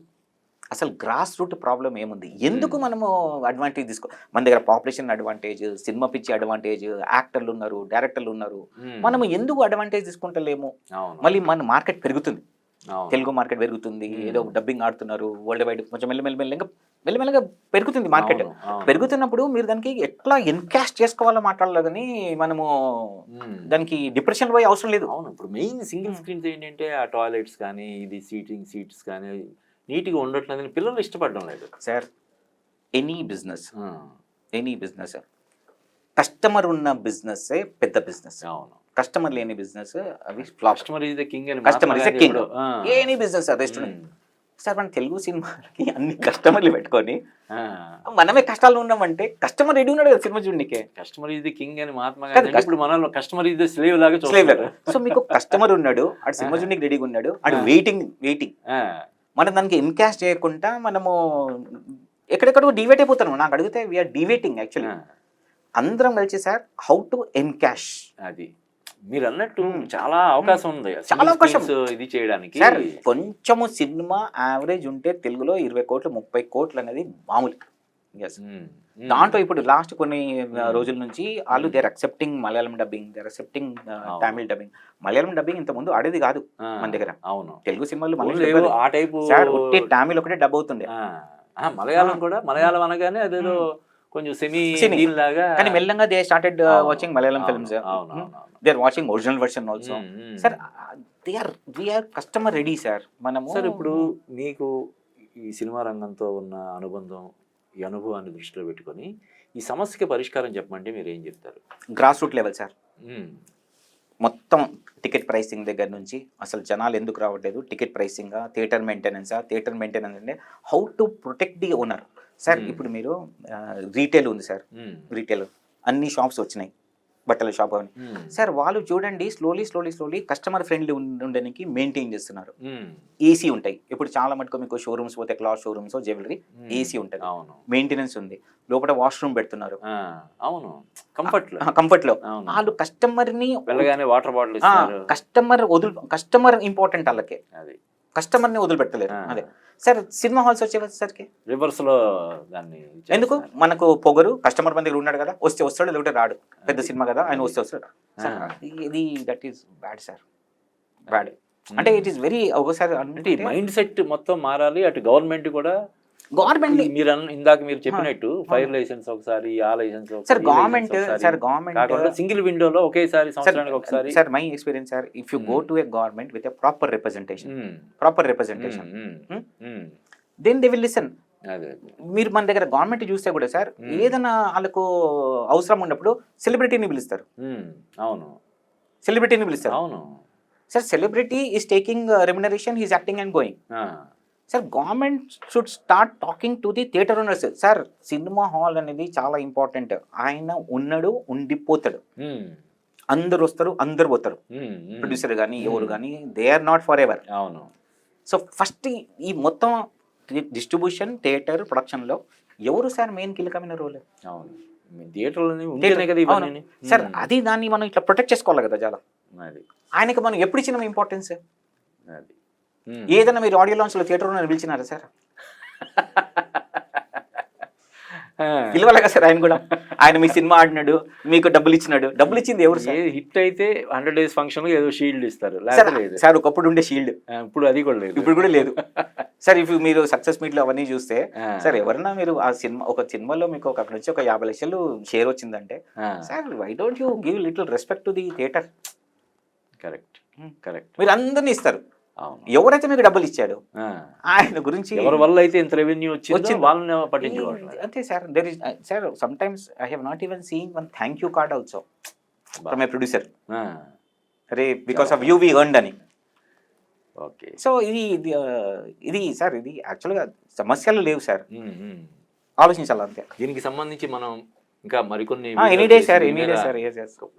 B: అసలు గ్రాస్ రూట్ ప్రాబ్లం ఏముంది? ఎందుకు మనము అడ్వాంటేజ్ మన దగ్గర పాపులేషన్ అడ్వాంటేజ్, సినిమా పిచ్చి అడ్వాంటేజ్, యాక్టర్లు ఉన్నారు, డైరెక్టర్లు ఉన్నారు, మనము ఎందుకు అడ్వాంటేజ్ తీసుకుంటలేము? మళ్ళీ మన మార్కెట్ పెరుగుతుంది, తెలుగు మార్కెట్ పెరుగుతుంది, ఏదో డబ్బింగ్ ఆడుతున్నారు, వరల్డ్ వైడ్ కొంచెం మెల్లమెల్లగా పెరుగుతుంది మార్కెట్. పెరుగుతున్నప్పుడు మీరు దానికి ఎట్లా ఎన్కాష్ చేసుకోవాలో మాట్లాడాలి, కానీ మనము దానికి డిప్రెషన్ పోయే అవసరం లేదు.
A: అవును, ఇప్పుడు మెయిన్ సింగిల్ స్క్రీన్స్ ఏంటంటే ఆ టాయిలెట్స్ కానీ, ఇది సీట్స్ కానీ నీట్గా ఉండట్లేదని పిల్లలు ఇష్టపడడం లేదు
B: సార్. ఎనీ బిజినెస్ కస్టమర్ ఉన్న బిజినెస్ పెద్ద బిజినెస్.
A: అవును,
B: కస్టమర్ లేని బిజినెస్ అవి flop.
A: Customer is the king అని
B: customer is the king. Any business restaurant sir. మన తెలుగు సినిమాలకి అన్ని కస్టమర్లు పెట్టుకొని మనమే కష్టాలు ఉన్నామంటే కస్టమర్ రెడీ ఉన్నాడు కదా సినిమా చూడనికే.
A: కస్టమర్ ఇస్ ది కింగ్ అని మహాత్మా గాంధీ ఇప్పుడు మనల్ని కస్టమర్ ఇస్ ద స్లేవ్ లాగా చూస్తారు.
B: సో మీకు కస్టమర్ ఉన్నాడు, ఆడు సినిమా చూడనికి రెడీగా ఉన్నాడు, ఆడు వెయిటింగ్. మనం దానికి ఎన్కాష్ చేయకుండా మనము ఎక్కడెక్కడో డివేట్ అయిపోతాను. నాకు అడిగితే వీఆర్ డివేటింగ్ యాక్చువల్లీ. అందరం కలిసి సార్ హౌ టు ఎన్కాష్.
A: అది మీరు అన్నట్టు చాలా అవకాశం ఉంది,
B: చాలా అవకాశం
A: ఇది చేయడానికి.
B: సార్ కొంచెము సినిమా యావరేజ్ ఉంటే తెలుగులో 20 కోట్లు 30 కోట్లు అనేది మామూలు. దాంట్లో ఇప్పుడు లాస్ట్ కొన్ని రోజుల నుంచి వాళ్ళు they're accepting Malayalam dubbing, they're accepting Tamil dubbing. Malayalam dubbing ఇంత ముందు ఆడేది కాదు మన దగ్గర.
A: అవును,
B: తెలుగు సినిమాలు
A: ఆ టైపు
B: తమిళ్ ఒకటే డబ్ అవుతుండే.
A: మలయాళం కూడా, మలయాళం అనగానే అదేదో కొంచెం సెమీ లాగా,
B: కానీ మెల్లంగా they started watching Malayalam films. They are watching original version also. Sir we are customer ready sir. మనము
A: సార్ ఇప్పుడు మీకు ఈ సినిమా రంగంతో ఉన్న అనుబంధం, ఈ అనుభవాన్ని దృష్టిలో పెట్టుకొని ఈ సమస్యకి పరిష్కారం చెప్పమంటే మీరు ఏం చెప్తారు?
B: Grass root level sir. మొత్తం టికెట్ ప్రైసింగ్ దగ్గర నుంచి అసలు జనాలు ఎందుకు రావట్లేదు, టికెట్ ప్రైసింగా, థియేటర్ మెయింటెనెన్స్ అంటే how to protect the owner sir. ఇప్పుడు మీరు రీటైల్ ఉంది సార్, రీటైల్ అన్ని షాప్స్ వచ్చినాయి, బట్టల షాప్ అని సార్. వాళ్ళు చూడండి స్లోలీ కస్టమర్ ఫ్రెండ్లీ ఉండడానికి మెయింటైన్ చేస్తున్నారు. ఏసీ ఉంటాయి. ఇప్పుడు చాలా మటుకు మీకు షోరూమ్స్ పోతే, క్లాత్ షోరూమ్స్, జ్యువెలరీ ఏసీ ఉంటుంది, మెయింటెనెన్స్ ఉంది, లోపల వాష్రూమ్ పెడుతున్నారు.
A: అవును, కంఫర్ట్ లో
B: వాళ్ళు కస్టమర్ ని
A: వాటర్ బాటిల్
B: కస్టమర్ ఇంపార్టెంట్ వాళ్ళకి, కస్టమర్ ని వదిలిపెట్టలేరు. అదే సార్ సినిమా హాల్స్ వచ్చేసరికి
A: రివర్స్ లో దాన్ని
B: ఎందుకు మనకు పొగరు, కస్టమర్ మన దగ్గర ఉన్నాడు కదా, వస్తే వస్తాడు, లేకుంటే రాడు. పెద్ద సినిమా కదా, ఆయన వస్తే వస్తాడు. ఇది that is bad sir, bad. అంటే ఇట్ ఈస్ వెరీ ఒకసారి అంటే
A: మైండ్ సెట్ మొత్తం మారాలి. అటు గవర్నమెంట్ కూడా,
B: గవర్నమెంట్
A: మీరు ఇందాక మీరు చెప్పినట్టు ఫైర్ లైసెన్స్ ఒకసారి, ఆ లైసెన్స్
B: సార్, గవర్నమెంట్
A: సింగిల్ విండోలో ఒకేసారి సంవత్సరానికి ఒకసారి.
B: Sir my experience sir, if you go to A government with a proper representation, then they will listen.
A: అదే
B: మీరు మన దగ్గర గవర్నమెంట్ చూస్తే కూడా సార్ ఏదైనా వాళ్ళకు అవసరం ఉన్నప్పుడు సెలబ్రిటీని పిలుస్తారు,
A: అవును
B: సెలబ్రిటీని పిలుస్తారు.
A: అవును
B: sir celebrity is taking remuneration, he's acting and going. Sir government should start talking to the theatre owners. Sir cinema hall అనేది చాలా ఇంపార్టెంట్. ఆయన ఉన్నాడు, ఉండిపోతాడు, అందరు వస్తారు, అందరు పోతారు. ప్రొడ్యూసర్ కానీ ఎవరు కానీ they are not forever.
A: అవును.
B: సో ఫస్ట్ ఈ మొత్తం డిస్ట్రిబ్యూషన్, థియేటర్, ప్రొడక్షన్లో ఎవరు సార్ మెయిన్ కీలకమైన రోల్?
A: అవును, థియేటర్లోనే ఉంటేనే కదా ఇవన్నీ.
B: సార్ అది దాన్ని మనం ఇట్లా ప్రొటెక్ట్ చేసుకోవాలి కదా చాలా.
A: అది
B: ఆయనకి మనం ఎప్పుడు ఇచ్చినాం ఇంపార్టెన్స్?
A: అది
B: ఏదైనా మీరు ఆడియో లాంచ్లో థియేటర్ ఓనర్ పిలిచినారా సార్? పిలవాలి కదా సార్ ఆయన కూడా. ఆయన మీ సినిమా ఆడినాడు, మీకు డబ్బులు ఇచ్చినాడు. డబ్బులు ఇచ్చింది ఎవరు సార్?
A: హిట్ అయితే 100 days ఫంక్షన్ ఏదో షీల్డ్ ఇస్తారు.
B: సార్ ఒకప్పుడు ఉండే షీల్డ్
A: ఇప్పుడు అది కూడా లేదు,
B: ఇప్పుడు కూడా లేదు. సార్ ఇఫ్ మీరు సక్సెస్ మీట్లో అవన్నీ చూస్తే సార్ ఎవరన్నా మీరు ఆ సినిమా ఒక సినిమాలో మీకు అక్కడ నుంచి ఒక 50 లక్షలు షేర్ వచ్చిందంటే sir why don't you give little respect to the theatre?
A: Correct correct.
B: మీరు అందరినీ ఇస్తారు. ఎవరైతే మీకు డబ్బులు ఇచ్చాడు ఆయన గురించి
A: ఎవరి వల్ల అయితే ఇంత రెవెన్యూ వచ్చింది వాళ్ళని పట్టించుకోవాలి
B: అంతే sir. There is sir sometimes I have not even seen one thank you card also from a producer. అరే because of you we earned అని.
A: ఓకే.
B: సో ఇది సార్ ఇది యాక్చువల్గా సమస్యలు లేవు సార్, ఆలోచించాలి అంతే.
A: దీనికి సంబంధించి మనం ఇంకా మరికొన్ని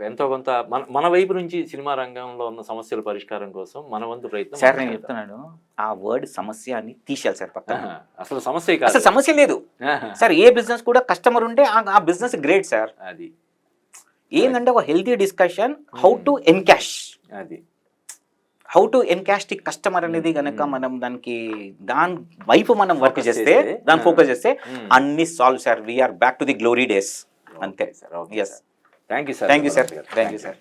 A: ఎంతో కొంత మన వైపు నుంచి సినిమా రంగంలో ఉన్న సమస్యల పరిష్కారం కోసం మన వంతు ప్రయత్నం.
B: సార్ నేను చెప్తున్నాను ఆ వర్డ్ సమస్య అని తీసేయాలి సార్ పక్కన.
A: అసలు సమస్య కాదు,
B: అసలు సమస్య లేదు సార్. ఏ బిజినెస్ కూడా కస్టమర్ ఉంటే ఆ బిజినెస్ గ్రేట్ సార్.
A: అది
B: ఏంటంటే ఒక healthy discussion, how to encash,
A: అది
B: how to encash the customer అనేది కనుక మనం దాని వైపు మనం వర్క్ చేస్తే, దాని ఫోకస్ చేస్తే అన్ని solve sir. We are back to the glory days. అంతే sir.
A: Thank you sir.
B: Thank you sir. Thank you sir.